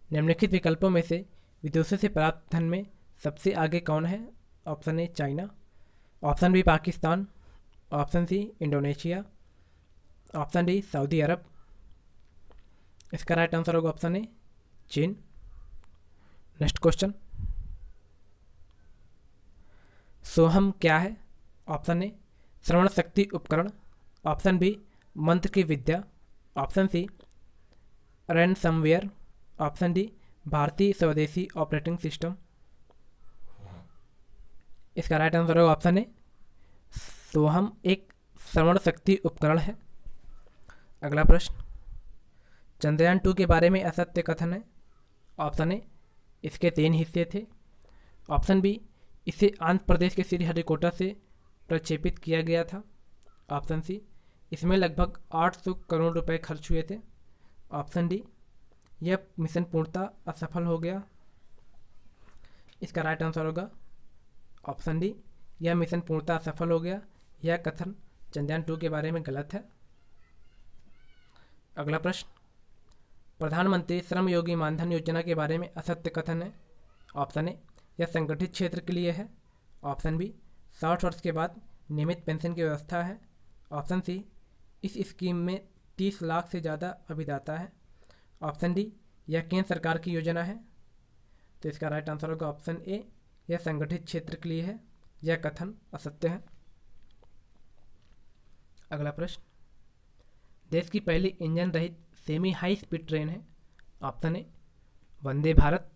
निम्नलिखित विकल्पों में से विदेशों से प्राप्त धन में सबसे आगे कौन है? Option A China, option B Pakistan, option C Indonesia, option D Saudi Arabia. इसका राइट आंसर होगा ऑप्शन ए चीन। नेक्स्ट क्वेश्चन, सोहम क्या है? ऑप्शन ए श्रवण शक्ति उपकरण, ऑप्शन बी मंत्र की विद्या, option C ransomware, option D भारतीय स्वदेशी ऑपरेटिंग सिस्टम। इसका राइट आंसर होगा ऑप्शन ए सोहम एक श्रवण शक्ति उपकरण है। अगला प्रश्न, चंद्रयान 2 के बारे में असत्य कथन है? ऑप्शन ए इसके 3 हिस्से थे, ऑप्शन बी इसे आंध्र प्रदेश के श्रीहरिकोटा से प्रक्षेपित किया गया था, ऑप्शन सी इसमें लगभग 800 करोड़ रुपए खर्च हुए थे, ऑप्शन डी यह मिशन पूर्णतः असफल हो गया। इसका राइट आंसर होगा ऑप्शन डी यह मिशन पूर्णतः असफल हो गया। यह कथन चंद्रयान 2 के बारे में गलत है। अगला प्रश्न, प्रधानमंत्री श्रम योगी मानधन योजना के बारे में असत्य कथन है? ऑप्शन ए यह संगठित क्षेत्र के लिए है, ऑप्शन बी 60 वर्ष के बाद नियमित पेंशन की व्यवस्था है, ऑप्शन सी इस स्कीम में 30 लाख से ज़्यादा अभिदाता है, ऑप्शन डी यह केंद्र सरकार की योजना है। तो इसका राइट आंसर होगा ऑप्शन ए यह संगठित क्षेत्र के लिए है। यह कथन असत्य है। अगला प्रश्न, देश की पहली इंजन रहित सेमी हाई स्पीड ट्रेन है? Option A Vande Bharat,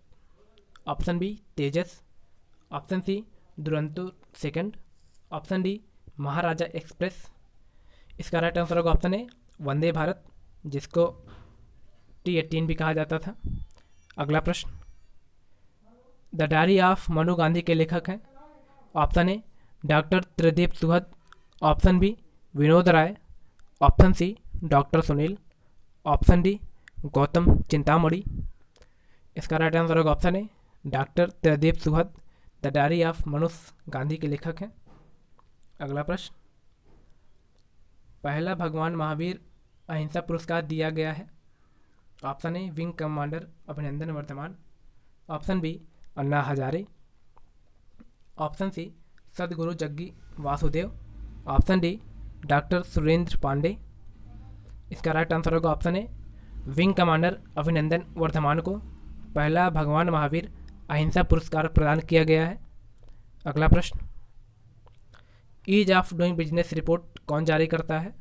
option B Tejas, option C Duronto second, option D Maharaja express. इसका राइट आंसर होगा ऑप्शन ए वंदे भारत, जिसको T18 भी कहा जाता था। अगला प्रश्न, the diary of Manu Gandhi के लेखक हैं? Option A doctor Tridev Suhad, option B Vinod Rai, option C doctor Sunil, option D Gautam Chintamani. इसका राइट आंसर होगा option A doctor Tridev Suhad, the diary of मनुष्य गांधी के लेखक हैं। अगला प्रश्न, पहला भगवान महावीर अहिंसा पुरस्कार दिया गया है। Option A wing commander Abhinandan Varthaman, option B Anna Hazare, option C Sadhguru Jaggi Vasudev, option D doctor Surendra Pandey. इसका राइट आंसर होगा option A wing commander Abhinandan Varthaman को पहला भगवान महावीर अहिंसा पुरस्कार प्रदान किया गया है। अगला प्रश्न, ease of doing business report कौन जारी करता है।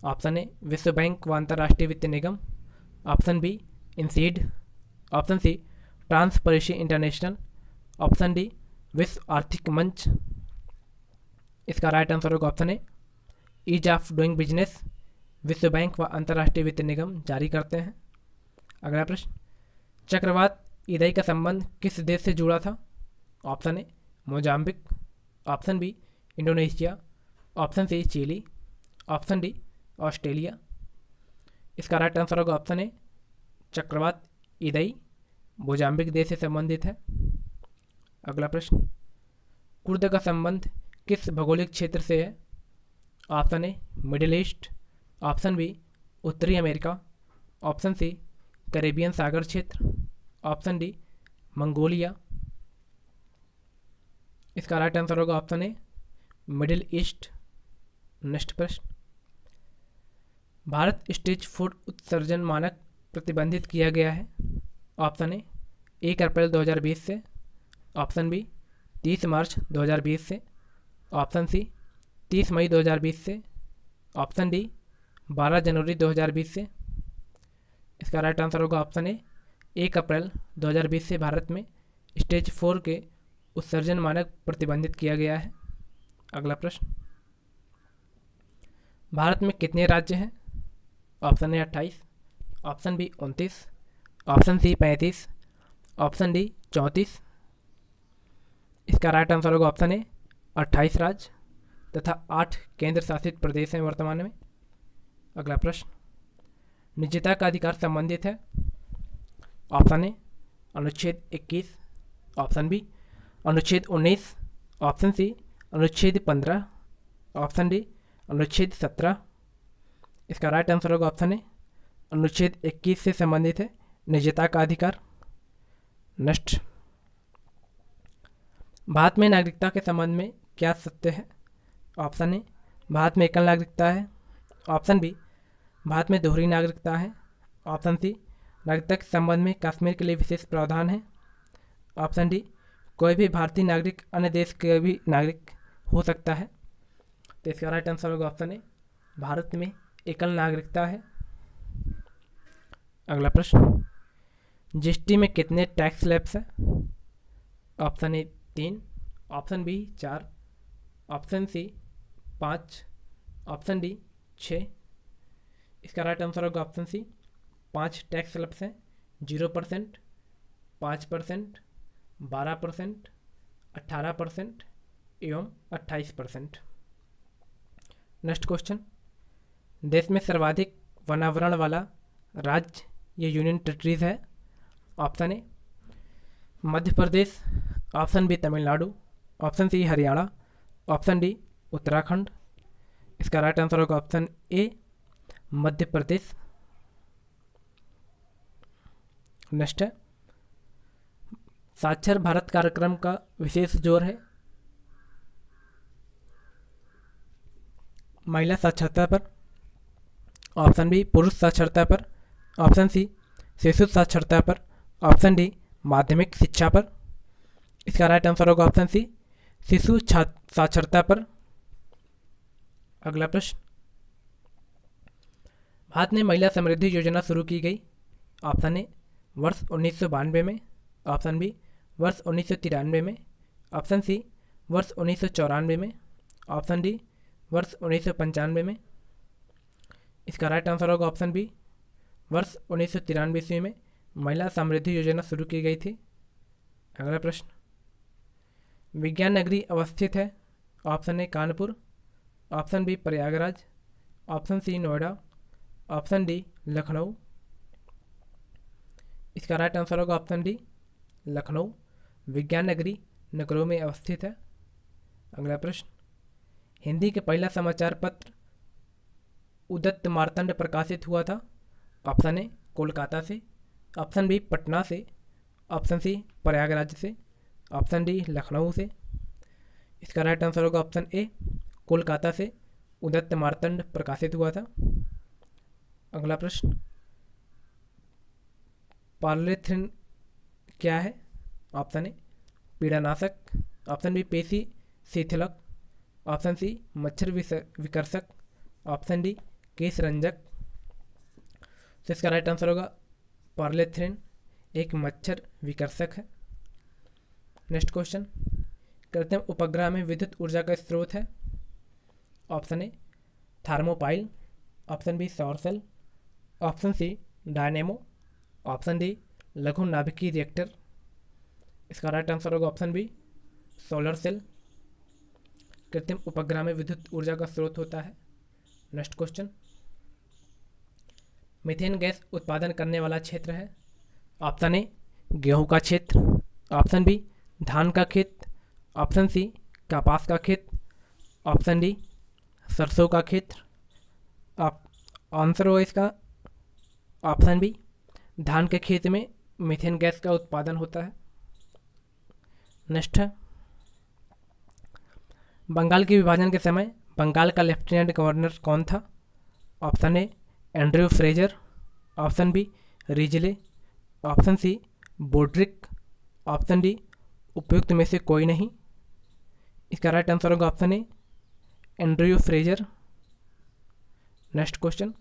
ऑप्शन ए विश्व बैंक व अंतर्राष्ट्रीय वित्त निगम, option B INSEAD, option C transparency international, option D विश्व आर्थिक मंच। इसका राइट आंसर होगा option A ease of doing business विश्व बैंक व अंतर्राष्ट्रीय वित्त निगम जारी करते हैं। अगला प्रश्न, चक्रवात इदई का संबंध किस देश से जुड़ा था। Option A Mozambique, option B Indonesia, option C Chile, option D Australia. इसका राइट आंसर होगा ऑप्शन ए चक्रवात इदई मोजाम्बिक देश से संबंधित है। अगला प्रश्न, कुर्द का संबंध किस भौगोलिक क्षेत्र से है। Option A middle east, option B उत्तरी अमेरिका, ऑप्शन सी कैरेबियन सागर क्षेत्र, ऑप्शन डी मंगोलिया। इसका राइट आंसर होगा option A middle east. Next प्रश्न, भारत स्टेज फूड उत्सर्जन मानक प्रतिबंधित किया गया है। ऑप्शन ए 1 अप्रैल 2020 से, ऑप्शन बी 30 मार्च 2020 से, ऑप्शन सी 30 मई 2020 से, ऑप्शन डी 12 जनवरी 2020 से। इसका राइट आंसर होगा ऑप्शन ए 1 अप्रैल 2020 से भारत में स्टेज 4 के उत्सर्जन मानक प्रतिबंधित किया गया है। अगला प्रश्न, भारत में कितने राज्य हैं। Option A 28, option B 29, option C 35, option D 34। इसका राइट आंसर होगा ऑप्शन ए 28 राज्य तथा 8 केंद्र शासित प्रदेश हैं वर्तमान में। अगला प्रश्न, निजता का अधिकार संबंधित है। ऑप्शन ए अनुच्छेद 21, ऑप्शन बी अनुच्छेद 19, ऑप्शन सी अनुच्छेद 15, ऑप्शन डी अनुच्छेद 17। इसका राइट आंसर होगा ऑप्शन ए अनुच्छेद 21 से संबंधित है निजता का अधिकार। नेक्स्ट, भारत में नागरिकता के संबंध में क्या सत्य है। ऑप्शन ए भारत में एकल नागरिकता है, ऑप्शन बी भारत में दोहरी नागरिकता है, ऑप्शन सी नागरिकता के संबंध में कश्मीर के लिए विशेष प्रावधान है, ऑप्शन डी कोई भी भारतीय नागरिक अन्य देश के भी नागरिक हो सकता है। तो इसका राइट आंसर होगा ऑप्शन ए भारत में एकल नागरिकता है। अगला प्रश्न, जीएसटी में कितने टैक्स स्लैब्स हैं। Option A 3, option B 4, option C 5, option D 6। इसका राइट आंसर होगा ऑप्शन सी 5 टैक्स स्लैब्स हैं। 0%, 5%, 12%, 18% एवं 28%। नेक्स्ट क्वेश्चन, देश में सर्वाधिक वनावरण वाला राज्य या यूनियन टेरिटरीज है। Option A Madhya Pradesh, option B Tamil Nadu, option C Haryana, option D Uttarakhand. इसका राइट आंसर होगा option A Madhya Pradesh. Next है, साक्षर भारत कार्यक्रम का विशेष जोर है। महिला साक्षरता पर, ऑप्शन बी पुरुष साक्षरता पर, ऑप्शन सी शिशु साक्षरता पर, ऑप्शन डी माध्यमिक शिक्षा पर। इसका राइट आंसर होगा ऑप्शन सी शिशु साक्षरता पर। अगला प्रश्न, भारत में महिला समृद्धि योजना शुरू की गई। ऑप्शन ए वर्ष 1992 में, ऑप्शन बी वर्ष 1993 में, ऑप्शन सी वर्ष 1994 में, ऑप्शन डी वर्ष 1995 में। इसका राइट आंसर होगा ऑप्शन बी वर्ष 1993 ईस्वी में महिला समृद्धि योजना शुरू की गई थी। अगला प्रश्न, विज्ञान नगरी अवस्थित है। Option A Kanpur, option B Prayagraj, option C Noida, option D Lucknow. इसका राइट आंसर होगा ऑप्शन डी लखनऊ। विज्ञान नगरी नगरों में अवस्थित है? अगला प्रश्न, हिंदी के पहला समाचार पत्र उदत्त मार्तंड प्रकाशित हुआ था? ऑप्शन ए कोलकाता से, ऑप्शन बी पटना से, ऑप्शन सी प्रयागराज से, ऑप्शन डी लखनऊ से। इसका राइट आंसर होगा ऑप्शन ए कोलकाता से उदत्त मार्तंड प्रकाशित हुआ था। अगला प्रश्न, पार्लेथ्रिन क्या है? ऑप्शन ए पीड़ानाशक, ऑप्शन बी पेशी शिथिलक, ऑप्शन सी मच्छर विकर्षक, ऑप्शन डी केश रंजक। तो इसका राइट आंसर होगा पार्लेथ्रिन एक मच्छर विकर्षक है। नेक्स्ट क्वेश्चन, कृत्रिम उपग्रह में विद्युत ऊर्जा का स्रोत है? Option A thermopile, option B सौर cell, option C dynamo, option D लघु नाभिकीय रिएक्टर। इसका राइट आंसर होगा ऑप्शन बी सोलर सेल कृत्रिम उपग्रह में विद्युत ऊर्जा का स्रोत होता है। नेक्स्ट क्वेश्चन, मीथेन गैस उत्पादन करने वाला क्षेत्र है? ऑप्शन ए गेहूं का क्षेत्र, ऑप्शन बी धान का खेत, ऑप्शन सी कपास का खेत, ऑप्शन डी सरसों का क्षेत्र। आंसर होगा इसका ऑप्शन बी धान के खेत में मीथेन गैस का उत्पादन होता है। नेक्स्ट है, बंगाल के विभाजन के समय बंगाल का लेफ्टिनेंट गवर्नर कौन था? Option A Andrew Fraser, option B Risley, option C Brodrick, option D उपयुक्त में से कोई नहीं। इसका राइट आंसर होगा option A Andrew Fraser. Next question,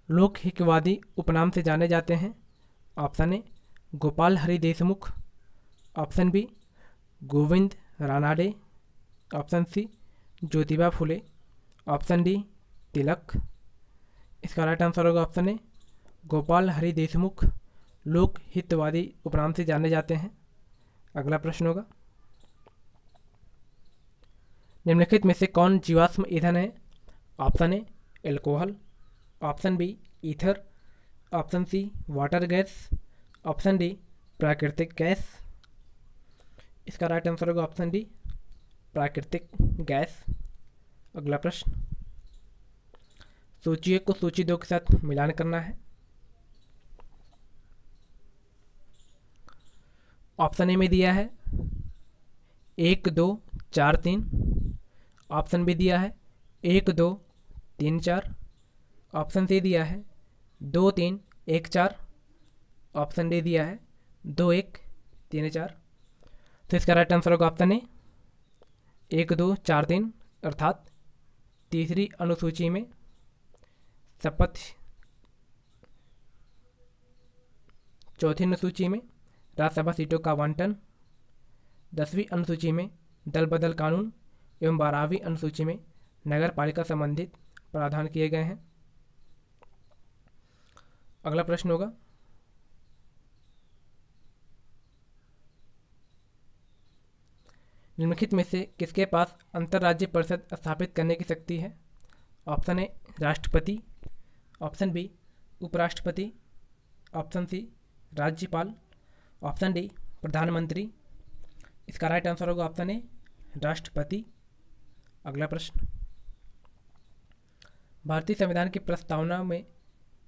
Lokhitwadi उपनाम से जाने जाते हैं? Option A Gopal Hari Deshmukh, option B Govind Ranade, option C Jyotiba Phule, option D Tilak. इसका राइट आंसर होगा option A Gopal Hari Deshmukh Lokhitwadi उपनाम से जाने जाते हैं। अगला प्रश्न होगा, निम्नलिखित में से कौन जीवाश्म ईंधन है? Option A alcohol, option B ether, option C water gas, option D प्राकृतिक गैस। इसका राइट आंसर होगा ऑप्शन डी प्राकृतिक गैस। अगला प्रश्न, सूची 1 को सूची 2 के साथ मिलान करना है। ऑप्शन ए में दिया है 1 2 4 3, ऑप्शन बी दिया है 1 2 3 4, ऑप्शन सी दिया है 2 3 1 4, ऑप्शन डी दिया है 2 1 3 4। तो इसका राइट आंसर होगा ऑप्शन ए 1 2 4 3, अर्थात तीसरी अनुसूची में शपथ, चौथी अनुसूची में राज्यसभा सीटों का आवंटन, 10वीं अनुसूची में दल बदल कानून एवं 12वीं अनुसूची में नगर पालिका संबंधित प्रावधान किए गए हैं। अगला प्रश्न होगा, निम्नलिखित में से किसके पास अंतर्राज्यीय परिषद स्थापित करने की शक्ति है? ऑप्शन ए राष्ट्रपति, ऑप्शन बी उपराष्ट्रपति, ऑप्शन सी राज्यपाल, ऑप्शन डी प्रधानमंत्री। इसका राइट आंसर होगा ऑप्शन ए राष्ट्रपति। अगला प्रश्न, भारतीय संविधान की प्रस्तावना में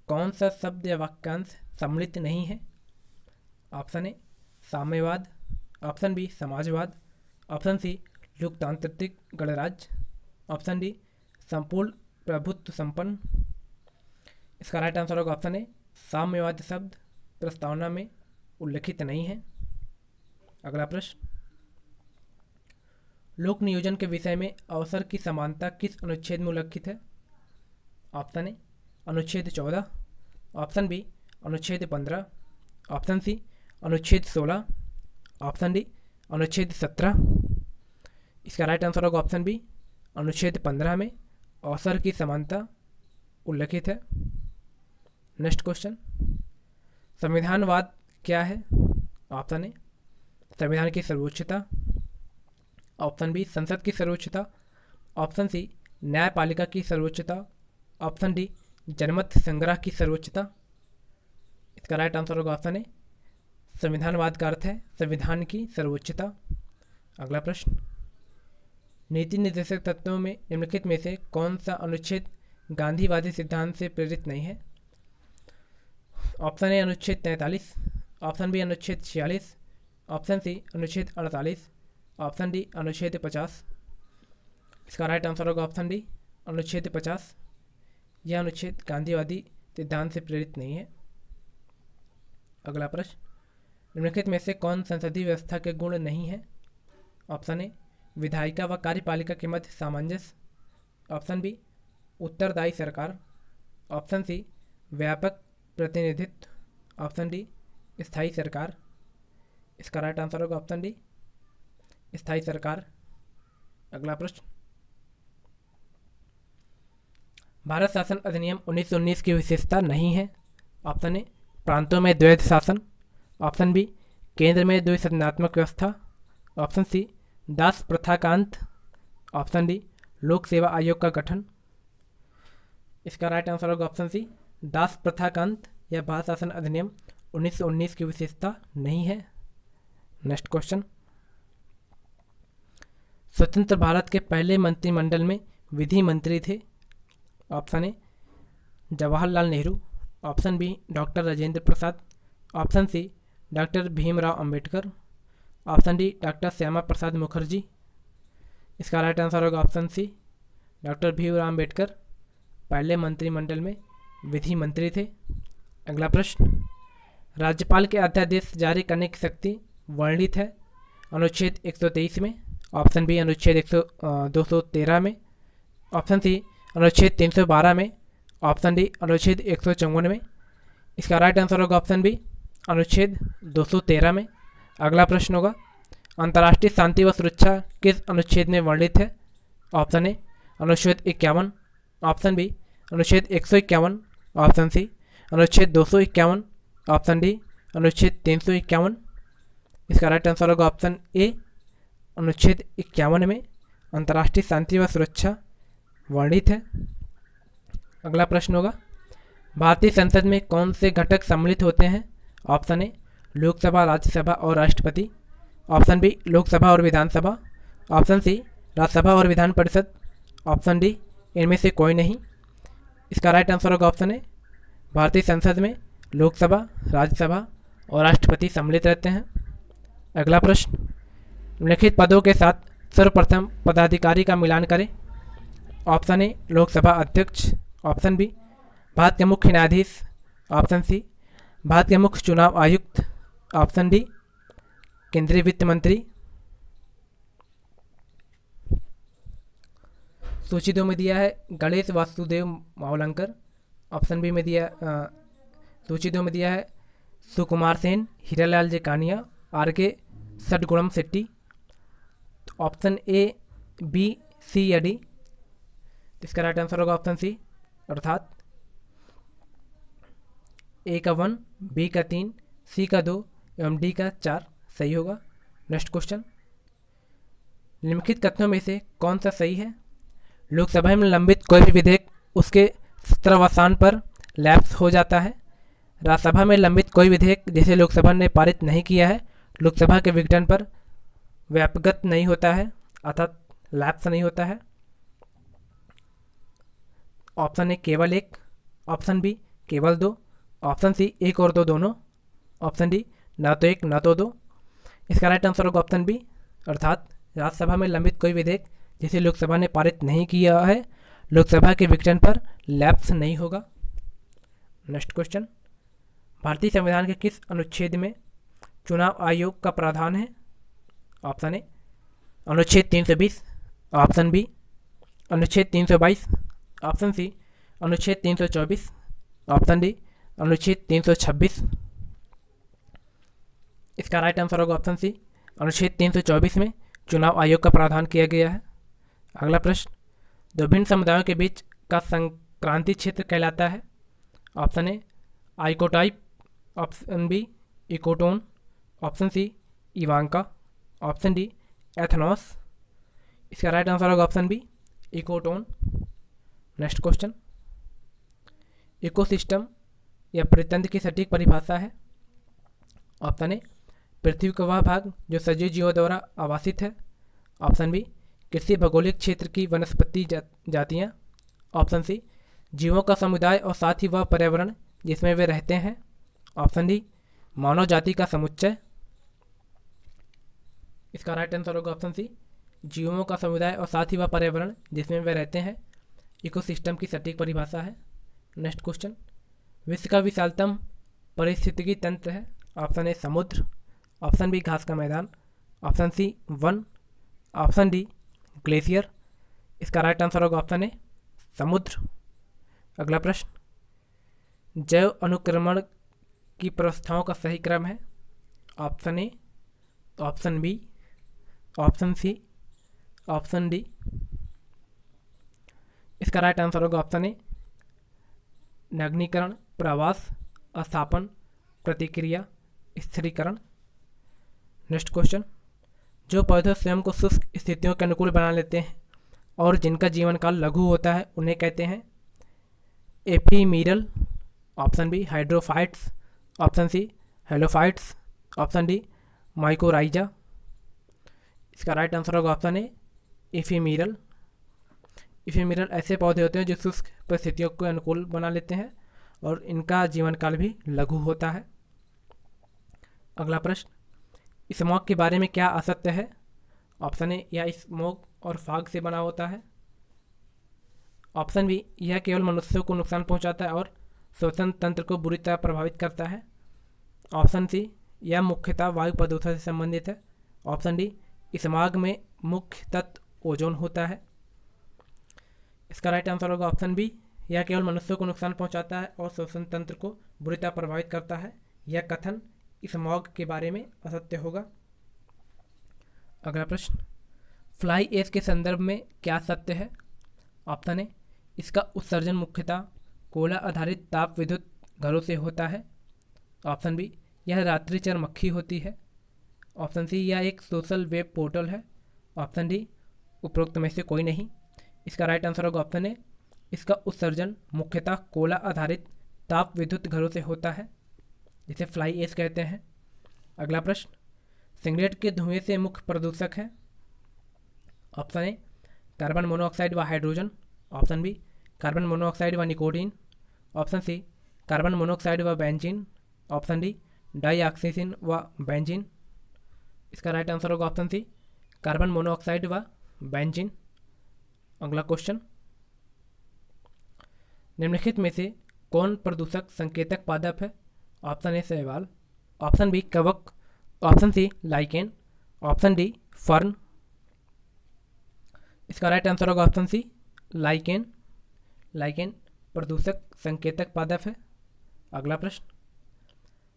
कौन सा शब्द या वाक्यांश सम्मिलित नहीं है? ऑप्शन ए साम्यवाद, ऑप्शन बी समाजवाद, ऑप्शन सी लोकतांत्रिक गणराज्य, ऑप्शन डी संपूर्ण प्रभुत्व संपन्न। इसका राइट आंसर होगा ऑप्शन ए साम्यवाद शब्द प्रस्तावना में उल्लिखित नहीं है। अगला प्रश्न, लोक नियोजन के विषय में अवसर की समानता किस अनुच्छेद में उल्लिखित है? ऑप्शन ए अनुच्छेद 14, ऑप्शन बी अनुच्छेद 15, ऑप्शन सी अनुच्छेद 16, ऑप्शन डी अनुच्छेद 17। इसका राइट आंसर होगा ऑप्शन बी अनुच्छेद 15 में अवसर की समानता उल्लिखित है। नेक्स्ट क्वेश्चन, संविधानवाद क्या है? ऑप्शन ए संविधान की सर्वोच्चता, ऑप्शन बी संसद की सर्वोच्चता, ऑप्शन सी न्यायपालिका की सर्वोच्चता, ऑप्शन डी जनमत संग्रह की सर्वोच्चता। इसका राइट आंसर होगा ऑप्शन ए संविधानवाद का अर्थ है संविधान की सर्वोच्चता। अगला प्रश्न, नीति निर्देशक तत्वों में निम्नलिखित में से कौन सा अनुच्छेद गांधीवादी सिद्धांत से प्रेरित नहीं है? ऑप्शन ए अनुच्छेद 43, ऑप्शन बी अनुच्छेद 46, ऑप्शन सी अनुच्छेद 48, ऑप्शन डी अनुच्छेद 50। इसका राइट आंसर होगा ऑप्शन डी अनुच्छेद 50। यह अनुच्छेद गांधीवादी सिद्धांत से प्रेरित नहीं है। अगला प्रश्न, निम्नलिखित में से कौन संसदीय व्यवस्था के गुण नहीं है? ऑप्शन ए विधायिका व कार्यपालिका के मध्य सामंजस्य, ऑप्शन बी उत्तरदायी सरकार, ऑप्शन सी व्यापक प्रतिनिधित्व, ऑप्शन डी स्थायी सरकार। इसका राइट आंसर होगा ऑप्शन डी स्थायी सरकार। अगला प्रश्न, भारत शासन अधिनियम 1919 की विशेषता नहीं है। ऑप्शन ए प्रांतों में द्वैध शासन, ऑप्शन बी केंद्र में द्विसदनात्मक व्यवस्था, ऑप्शन सी दास प्रथा का अंत, ऑप्शन डी लोक सेवा आयोग का गठन। इसका राइट आंसर होगा ऑप्शन सी दास प्रथा का अंत या भारत शासन अधिनियम 1919 की विशेषता नहीं है। नेक्स्ट क्वेश्चन, स्वतंत्र भारत के पहले मंत्रिमंडल में विधि मंत्री थे? Option A Jawaharlal Nehru, option B doctor Rajendra Prasad, option C doctor Bhimrao Ambedkar, option D doctor Shyama Prasad Mukherjee. इसका राइट आंसर होगा option C doctor Bhimrao Ambedkar पहले मंत्रिमंडल में विधि मंत्री थे। अगला प्रश्न, राज्यपाल के अध्यादेश जारी करने की शक्ति वर्णित है अनुच्छेद 123 में, ऑप्शन बी अनुच्छेद 213 में, ऑप्शन सी अनुच्छेद 312 में, ऑप्शन डी अनुच्छेद 154 में। इसका राइट आंसर होगा ऑप्शन बी अनुच्छेद 213 में। अगला प्रश्न होगा, अंतर्राष्ट्रीय शांति व सुरक्षा किस अनुच्छेद में वर्णित है? ऑप्शन ए अनुच्छेद 51, ऑप्शन बी अनुच्छेद 151, ऑप्शन सी अनुच्छेद 251, ऑप्शन डी अनुच्छेद 351। इसका राइट आंसर होगा ऑप्शन ए अनुच्छेद 51 में अंतर्राष्ट्रीय शांति व सुरक्षा वर्णित है। अगला प्रश्न होगा, भारतीय संसद में कौन से घटक सम्मिलित होते हैं? ऑप्शन ए लोकसभा, राज्यसभा और राष्ट्रपति, ऑप्शन बी लोकसभा और विधानसभा, ऑप्शन सी राज्यसभा और विधान परिषद, ऑप्शन डी इनमें से कोई नहीं। इसका राइट आंसर होगा ऑप्शन ए भारतीय संसद में लोकसभा, राज्यसभा और राष्ट्रपति सम्मिलित रहते हैं। अगला प्रश्न, निम्नलिखित पदों के साथ सर्वप्रथम पदाधिकारी का मिलान करें। ऑप्शन ए लोकसभा अध्यक्ष, ऑप्शन बी भारत के मुख्य न्यायाधीश, ऑप्शन सी भारत के मुख्य चुनाव आयुक्त, ऑप्शन डी केंद्रीय वित्त मंत्री। सूची 2 में दिया है गणेश वासुदेव मावलंकर, ऑप्शन बी में दिया सूची 2 में दिया है सुकुमार सेन, हीरालाल जेकानिया, R K Shanmukham Shetty. Option A B C या डी। इसका राइट आंसर होगा ऑप्शन सी अर्थात ए का 1, बी का 3, सी का 2 एवं डी का 4 सही होगा। नेक्स्ट क्वेश्चन, निम्नलिखित कथनों में से कौन सा सही है? लोकसभा में लंबित कोई भी विधेयक उसके सत्रावसान पर लैप्स हो जाता है। राज्यसभा में लंबित कोई विधेयक जिसे लोकसभा ने पारित नहीं किया है लोकसभा के विघटन पर व्यापगत नहीं होता है अर्थात लैप्स नहीं होता है। ऑप्शन ए केवल 1, ऑप्शन बी केवल 2, ऑप्शन सी 1 और 2 दोनों, ऑप्शन डी ना तो 1 ना तो 2। इसका राइट आंसर होगा ऑप्शन बी अर्थात राज्यसभा में लंबित कोई विधेयक जिसे लोकसभा ने पारित नहीं किया है लोकसभा के विघटन पर लैप्स नहीं होगा। नेक्स्ट क्वेश्चन, भारतीय संविधान के किस अनुच्छेद में चुनाव आयोग का प्रावधान है? ऑप्शन ए अनुच्छेद 320, ऑप्शन बी अनुच्छेद 322, ऑप्शन सी अनुच्छेद 324, ऑप्शन डी अनुच्छेद 326। इसका राइट आंसर होगा ऑप्शन सी अनुच्छेद 324 में चुनाव आयोग का प्रावधान किया गया है। अगला प्रश्न, विभिन्न समुदायों के बीच का संक्रांति क्षेत्र कहलाता है। Option A ecotype, option B ecotone, option C इवांका, ऑप्शन डी एथनॉस। इसका राइट आंसर होगा option B ecotone. Next question, ecosystem या परितंत्र की सटीक परिभाषा है। ऑप्शन ए पृथ्वी का वह भाग जो सजीव जीवों द्वारा आवासित है। ऑप्शन बी, किसी भौगोलिक क्षेत्र की वनस्पति जातियाँ। ऑप्शन सी, जीवों का समुदाय और साथ ही वह पर्यावरण जिसमें वे रहते हैं। ऑप्शन डी, मानव जाति का समुच्चय। इसका राइट आंसर होगा ऑप्शन सी, जीवों का समुदाय और साथ ही वह पर्यावरण जिसमें वे रहते हैं। इकोसिस्टम की सटीक परिभाषा है। नेक्स्ट क्वेश्चन, विश्व का विशालतम पारिस्थितिकी तंत्र है। ऑप्शन ए समुद्र, ऑप्शन बी घास का मैदान, ऑप्शन सी वन, ऑप्शन डी ग्लेशियर। इसका राइट आंसर होगा ऑप्शन ए समुद्र। अगला प्रश्न, जैव अनुक्रमण की व्यवस्थाओं का सही क्रम है। Option A, option B, option C, option D. इसका राइट आंसर होगा ऑप्शन ए नग्नीकरण, प्रवास, अस्थापन, प्रतिक्रिया, स्थिरीकरण। नेक्स्ट क्वेश्चन, जो पौधे स्वयं को शुष्क स्थितियों के अनुकूल बना लेते हैं और जिनका जीवन काल लघु होता है उन्हें कहते हैं ephemeral. Option B hydrophytes, option C halophytes, option D mycorrhiza. इसका राइट आंसर होगा ऑप्शन ए एफीमीरल। एफीमीरल ऐसे पौधे होते हैं जो शुष्क परिस्थितियों को अनुकूल बना लेते हैं और इनका जीवन काल भी लघु होता है। अगला प्रश्न, स्मॉग के बारे में क्या असत्य है। ऑप्शन ए, यह स्मोक और फाग से बना होता है। ऑप्शन बी, यह केवल मनुष्यों को नुकसान पहुंचाता है और श्वसन तंत्र को बुरी तरह प्रभावित करता है। ऑप्शन सी, यह मुख्यतः वायु प्रदूषण से संबंधित है। ऑप्शन डी, स्मॉग में मुख्य तत्व ओजोन होता है। इसका राइट आंसर होगा ऑप्शन बी, यह केवल मनुष्यों को नुकसान पहुंचाता है और श्वसन तंत्र को बुरी तरह प्रभावित करता है। यह कथन स्मॉग के बारे में असत्य होगा। अगला प्रश्न, फ्लाई ऐश के संदर्भ में क्या सत्य है। ऑप्शन ए, इसका उत्सर्जन मुख्यतः कोयला आधारित ताप विद्युत घरों से होता है। ऑप्शन बी, यह रात्रिचर मक्खी होती है। ऑप्शन सी, यह एक सोशल वेब पोर्टल है। ऑप्शन डी, उपरोक्त में से कोई नहीं। इसका राइट आंसर होगा ऑप्शन ए, इसका उत्सर्जन मुख्यतः कोयला आधारित ताप विद्युत घरों से होता है, जिसे फ्लाई ऐश कहते हैं। अगला प्रश्न, सिगरेट के धुएं से मुख्य प्रदूषक है। ऑप्शन ए, कार्बन मोनोऑक्साइड व hydrogen. Option B, carbon monoxide व nicotine. Option C, carbon monoxide व बेंजीन। ऑप्शन डी, डाइऑक्सीजन व बेंजीन। इसका राइट आंसर होगा ऑप्शन सी, कार्बन मोनोऑक्साइड व बेंजीन। अगला क्वेश्चन, निम्नलिखित में से कौन प्रदूषक संकेतक पादप है। ऑप्शन ए शैवाल, ऑप्शन बी कवक, option C lichen, option D fern. इसका राइट आंसर होगा ऑप्शन सी लाइकेन। लाइकेन प्रदूषक संकेतक पादप है। अगला प्रश्न,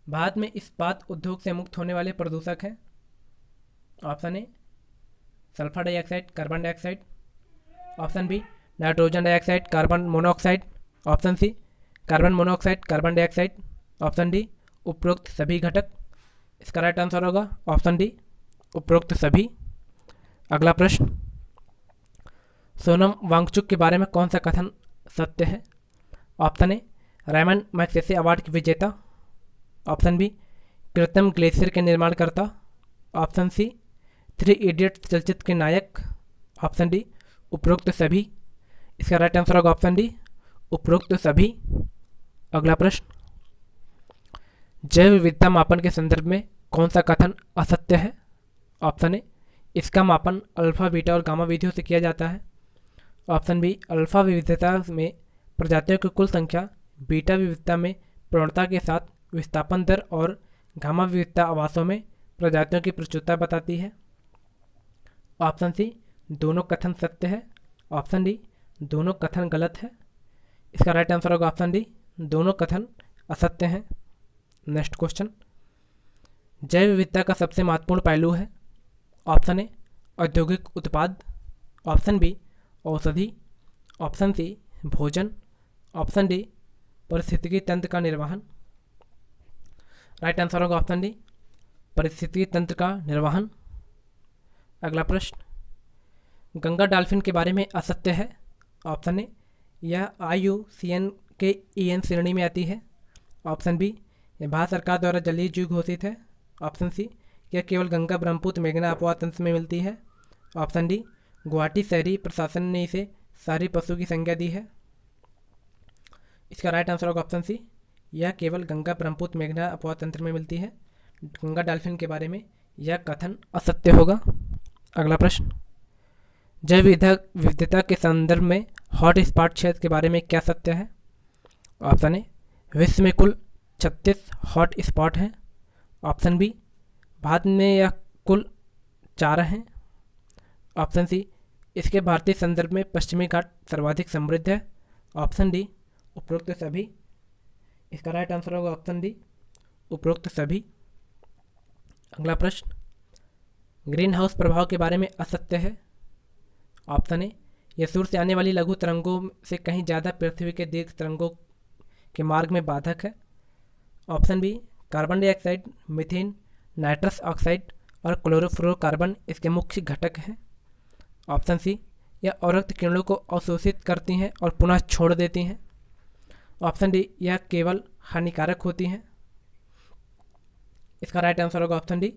भारत में इस्पात उद्योग से मुक्त होने वाले प्रदूषक हैं। Option A sulphur dioxide, carbon dioxide. Option B nitrogen dioxide, carbon monoxide. Option C carbon monoxide, carbon dioxide. Option D उपरोक्त सभी घटक। इसका राइट आंसर होगा ऑप्शन डी उपरोक्त सभी। अगला प्रश्न, सोनम वांगचुक के बारे में कौन सा कथन सत्य है। ऑप्शन ए रायमन मैग्सेसे अवार्ड की विजेता। ऑप्शन बी कृत्रिम ग्लेशियर के निर्माणकर्ता। ऑप्शन सी 3 इडियट्स चलचित्र के नायक। ऑप्शन डी उपरोक्त सभी। इसका राइट आंसर होगा ऑप्शन डी उपरोक्त सभी। अगला प्रश्न, जैव विविधता मापन के संदर्भ में कौन सा कथन असत्य है। ऑप्शन ए इसका मापन अल्फा, बीटा और गामा विधियों से किया जाता है। ऑप्शन बी अल्फा विविधता में प्रजातियों की कुल संख्या, बीटा विविधता में प्रवणता के साथ विस्थापन दर और गामा विविधता आवासों में प्रजातियों की प्रचुरता बताती है। ऑप्शन सी दोनों कथन सत्य है। ऑप्शन डी दोनों कथन गलत है। इसका राइट आंसर होगा ऑप्शन डी दोनों कथन असत्य हैं। नेक्स्ट क्वेश्चन, जैव विविधता का सबसे महत्वपूर्ण पहलू है। ऑप्शन ए औद्योगिक उत्पाद। ऑप्शन बी औषधि। ऑप्शन सी भोजन। ऑप्शन डी पारिस्थितिकी तंत्र का निर्वहन। राइट आंसर होगा ऑप्शन डी पारिस्थितिकी तंत्र का निर्वहन। अगला प्रश्न, गंगा डॉल्फिन के बारे में असत्य है। ऑप्शन ए यह IUCN के EN श्रेणी में आती है। ऑप्शन बी यह भारत सरकार द्वारा जलीय जीव घोषित है। ऑप्शन सी यह केवल गंगा ब्रह्मपुत्र मेघना अपवाह तंत्र में मिलती है। ऑप्शन डी, गुवाहाटी शहरी प्रशासन ने इसे शहरी पशु की संज्ञा दी है। इसका राइट आंसर होगा ऑप्शन सी, यह केवल गंगा ब्रह्मपुत्र मेघना अपवाह तंत्र में मिलती है। गंगा डॉल्फिन के बारे में यह कथन असत्य होगा। अगला प्रश्न, जैव विविधता के संदर्भ में हॉट स्पॉट क्षेत्र के बारे में क्या सत्य है? ऑप्शन ए, विश्व में कुल 36 हॉट स्पॉट हैं। ऑप्शन बी, भारत में यह कुल 4 हैं। ऑप्शन सी, इसके भारतीय संदर्भ में पश्चिमी घाट सर्वाधिक समृद्ध है। ऑप्शन डी, उपरोक्त सभी। इसका राइट आंसर होगा ऑप्शन डी, उपरोक्त सभी। अगला प्रश्न, ग्रीन हाउस प्रभाव के बारे में असत्य है। ऑप्शन ए, यह सूर्य से आने वाली लघु तरंगों से कहीं ज़्यादा पृथ्वी के दीर्घ तरंगों के मार्ग में बाधक है। Option B, carbon dioxide, methane, nitrous oxide और क्लोरोफ्लोरोकार्बन इसके मुख्य घटक हैं। ऑप्शन सी, यह अवरक्त किरणों को अवशोषित करती हैं और पुनः छोड़ देती हैं। ऑप्शन डी, यह केवल हानिकारक होती हैं। इसका राइट आंसर होगा ऑप्शन डी,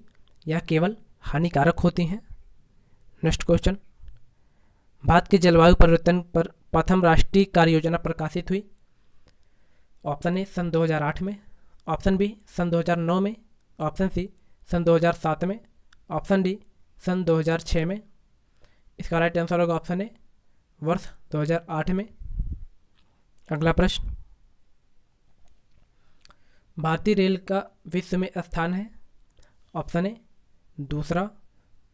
यह केवल हानिकारक होती हैं। नेक्स्ट क्वेश्चन, भारत के जलवायु परिवर्तन पर प्रथम राष्ट्रीय कार्य योजना प्रकाशित हुई। ऑप्शन ए, सन 2008 में। ऑप्शन बी, सन 2009 में। ऑप्शन सी, सन 2007 में। ऑप्शन डी, सन 2006 में। इसका राइट आंसर होगा ऑप्शन ए, वर्ष 2008 में। अगला प्रश्न, भारतीय रेल का विश्व में स्थान है। ऑप्शन ए, दूसरा।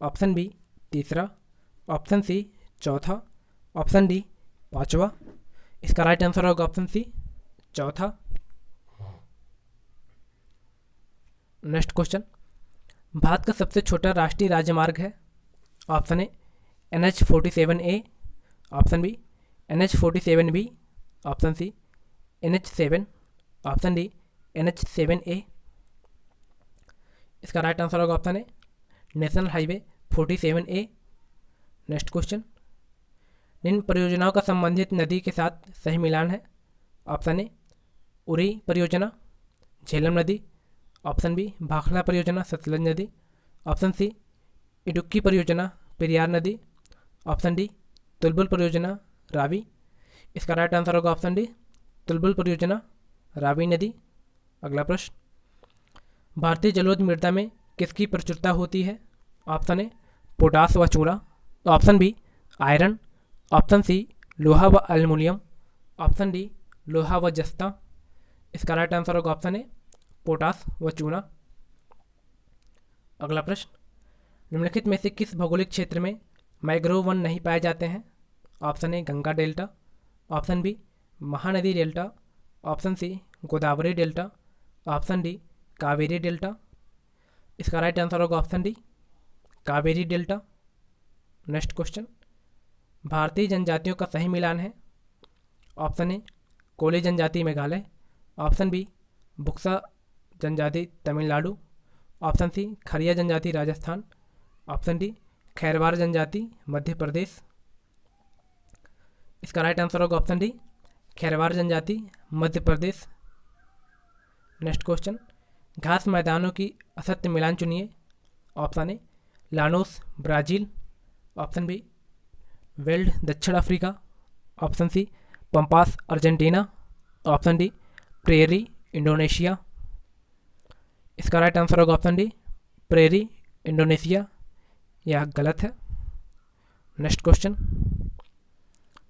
ऑप्शन बी, तीसरा। ऑप्शन सी, चौथा। ऑप्शन डी, पांचवा। इसका राइट आंसर होगा ऑप्शन सी, चौथा। नेक्स्ट क्वेश्चन, भारत का सबसे छोटा राष्ट्रीय राजमार्ग है। Option A, NH47A। Option B, NH47B। Option C, NH7। Option D, NH7A। इसका राइट आंसर होगा option A, national highway 47A। Next question, निम्न परियोजनाओं का संबंधित नदी के साथ सही मिलान है। ऑप्शन ए, उरी परियोजना, झेलम नदी। ऑप्शन बी, भाखड़ा परियोजना, सतलज नदी। ऑप्शन सी, इडुक्की परियोजना, पेरियार नदी। ऑप्शन डी, तुलबुल परियोजना, रावी। इसका राइट आंसर होगा ऑप्शन डी, तुलबुल परियोजना, रावी नदी। अगला प्रश्न, भारतीय जलोढ़ मृदा में किसकी प्रचुरता होती है? ऑप्शन ए, पोटास व चूना। Option B, iron. Option C, लोहा व एल्युमिनियम। ऑप्शन डी, लोहा व जस्ता। इसका राइट आंसर होगा ऑप्शन ए, पोटास व चूना। अगला प्रश्न, निम्नलिखित में से किस भौगोलिक क्षेत्र में मैंग्रोव वन नहीं पाए जाते हैं? Option A, Ganga delta. Option B, Mahanadi delta. Option C, Godavari delta. Option D, Kaveri delta. इसका राइट आंसर होगा option D, Kaveri delta. Next question, भारतीय जनजातियों का सही मिलान है। ऑप्शन ए, कोली जनजाति मेघालय। ऑप्शन बी, बुक्सा जनजाति तमिलनाडु। ऑप्शन सी, खरिया जनजाति राजस्थान। ऑप्शन डी, खैरवार जनजाति मध्य प्रदेश। इसका राइट आंसर होगा ऑप्शन डी, खैरवार जनजाति मध्य प्रदेश। नेक्स्ट क्वेश्चन, घास मैदानों की असत्य मिलान चुनिए। Option A, llanos Brazil. Option B, veld दक्षिण Africa. Option C, pampas Argentina. Option D, prairie Indonesia. इसका राइट आंसर होगा ऑप्शन डी, प्रेरी इंडोनेशिया। यह गलत है। नेक्स्ट क्वेश्चन,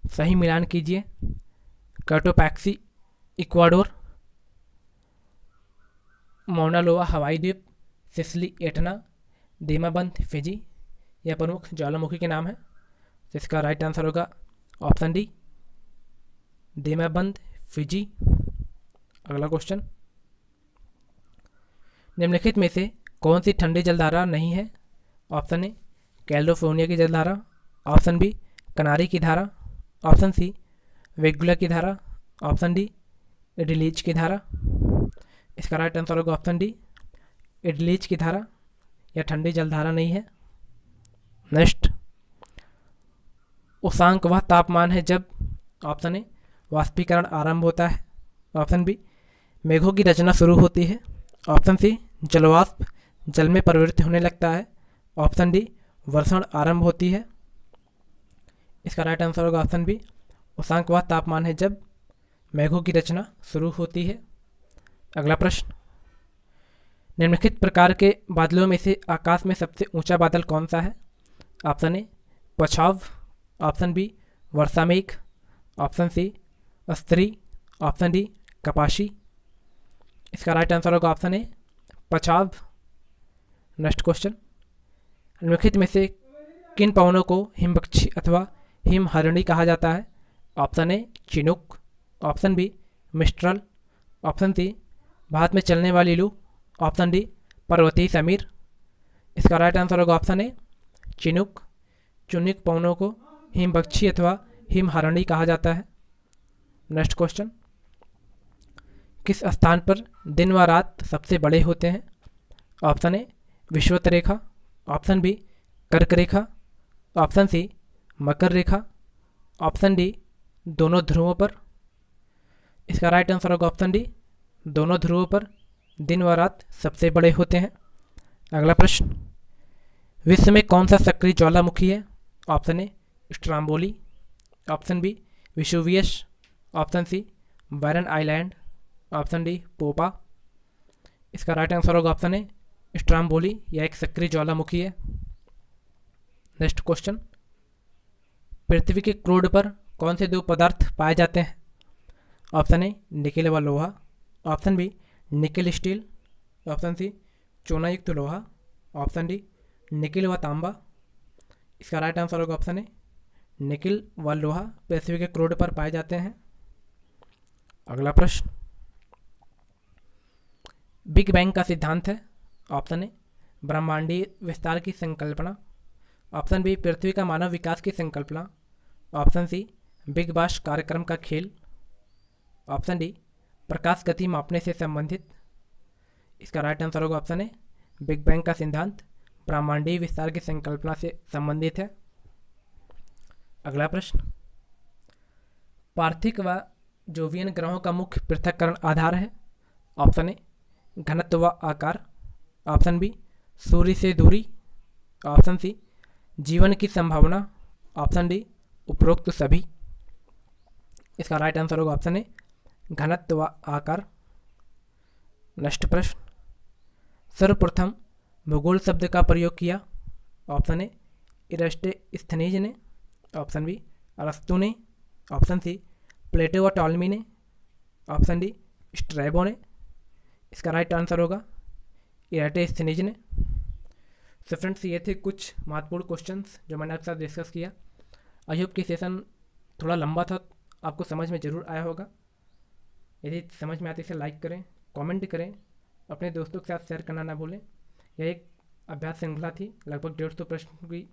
सही मिलान कीजिए। कोटोपैक्सी इक्वाडोर, मौना लोआ हवाई द्वीप, सिसिली एटना, दीमाबंद फिजी। यह प्रमुख ज्वालामुखी के नाम है। इसका राइट आंसर होगा ऑप्शन डी, दीमाबंद फिजी। अगला क्वेश्चन, निम्नलिखित में से कौन सी ठंडी जलधारा नहीं है? ऑप्शन ए, कैलिफोर्निया की जलधारा। ऑप्शन बी, कनारी की धारा। ऑप्शन सी, वेगुला की धारा। ऑप्शन डी, इडलीच की धारा। इसका राइट आंसर होगा ऑप्शन डी, इडलीच की धारा। यह ठंडी जलधारा नहीं है। नेक्स्ट, उष्मांक वह तापमान है जब, ऑप्शन ए, वाष्पीकरण आरंभ होता है। ऑप्शन बी, मेघों की रचना शुरू होती है। ऑप्शन सी, जलवाष्प जल में परिवर्तित होने लगता है? ऑप्शन डी, वर्षण आरंभ होती है। इसका राइट आंसर होगा ऑप्शन बी, उष्णांक वह तापमान है जब मेघों की रचना शुरू होती है। अगला प्रश्न, निम्नलिखित प्रकार के बादलों में से आकाश में सबसे ऊंचा बादल कौन सा है? ऑप्शन ए, पछाव। ऑप्शन बी, वर्षा मेघ। ऑप्शन सी, स्त्री। ऑप्शन डी, कपाशी। इसका राइट आंसर होगा ऑप्शन ए, पछाव। नेक्स्ट क्वेश्चन, निम्नलिखित में से किन पवनों को हिमपक्षी अथवा हिमहरिणी कहा जाता है? Option A, Chinook. Option B, mistral. Option C, Bharat में चलने वाली लू। ऑप्शन डी, पर्वतीय समीर। इसका राइट आंसर होगा ऑप्शन ए, चिनूक। चिनूक पवनों को हिमपक्षी अथवा हिमहरिणी कहा जाता है। नेक्स्ट क्वेश्चन, किस स्थान पर दिन व रात सबसे बड़े होते हैं? ऑप्शन ए, विषुवत रेखा। ऑप्शन बी, कर्क रेखा। ऑप्शन सी, मकर रेखा। ऑप्शन डी, दोनों ध्रुवों पर। इसका राइट आंसर होगा ऑप्शन डी, दोनों ध्रुवों पर दिन व रात सबसे बड़े होते हैं। अगला प्रश्न, विश्व में कौन सा सक्रिय ज्वालामुखी है? Option A, Stromboli. Option B, Vesuvius. Option C, Barren Island. Option D, Popa. इसका राइट आंसर होगा ऑप्शन ए, स्ट्राम्बोली। यह एक सक्रिय ज्वालामुखी है। नेक्स्ट क्वेश्चन, पृथ्वी के क्रोड पर कौन से दो पदार्थ पाए जाते हैं? ऑप्शन ए, निकेल व लोहा। Option B, nickel steel. Option C, चूनायुक्त लोहा। ऑप्शन डी, निकेल व तांबा। इसका राइट आंसर होगा ऑप्शन ए, निकेल व लोहा पृथ्वी के क्रोड पर पाए जाते हैं। अगला प्रश्न, बिग बैंग का सिद्धांत है? ऑप्शन ए, ब्रह्मांडीय विस्तार की संकल्पना। ऑप्शन बी, पृथ्वी का मानव विकास की संकल्पना। ऑप्शन सी, बिग बाश कार्यक्रम का खेल। ऑप्शन डी, प्रकाश गति मापने से संबंधित। इसका राइट आंसर होगा ऑप्शन ए, बिग बैंग का सिद्धांत ब्रह्मांडीय विस्तार की संकल्पना से संबंधित है। अगला प्रश्न, पार्थिव व जोवियन ग्रहों का मुख्य पृथक्करण आधार है? ऑप्शन ए, घनत्व व आकार। ऑप्शन बी, सूर्य से दूरी। ऑप्शन सी, जीवन की संभावना। ऑप्शन डी, उपरोक्त सभी। इसका राइट आंसर होगा ऑप्शन ए, घनत्व व आकार। नेक्स्ट प्रश्न, सर्वप्रथम भूगोल शब्द का प्रयोग किया? ऑप्शन ए, इरास्टोस्थेनेज ने। ऑप्शन बी, अरस्तु ने। ऑप्शन सी, प्लेटो व टॉलमी ने। ऑप्शन डी, स्ट्रैबो ने। इसका राइट आंसर होगा इरास्टोस्थेनेज ने। सो फ्रेंड्स, ये थे कुछ महत्वपूर्ण क्वेश्चंस जो मैंने आपके साथ डिस्कस किया। आई होप कि सेशन थोड़ा लंबा था, आपको समझ में ज़रूर आया होगा। यदि समझ में आते इसे लाइक करें, कमेंट करें, अपने दोस्तों के साथ शेयर करना ना भूलें। यह एक अभ्यास श्रृंखला थी, लगभग 150 प्रश्न की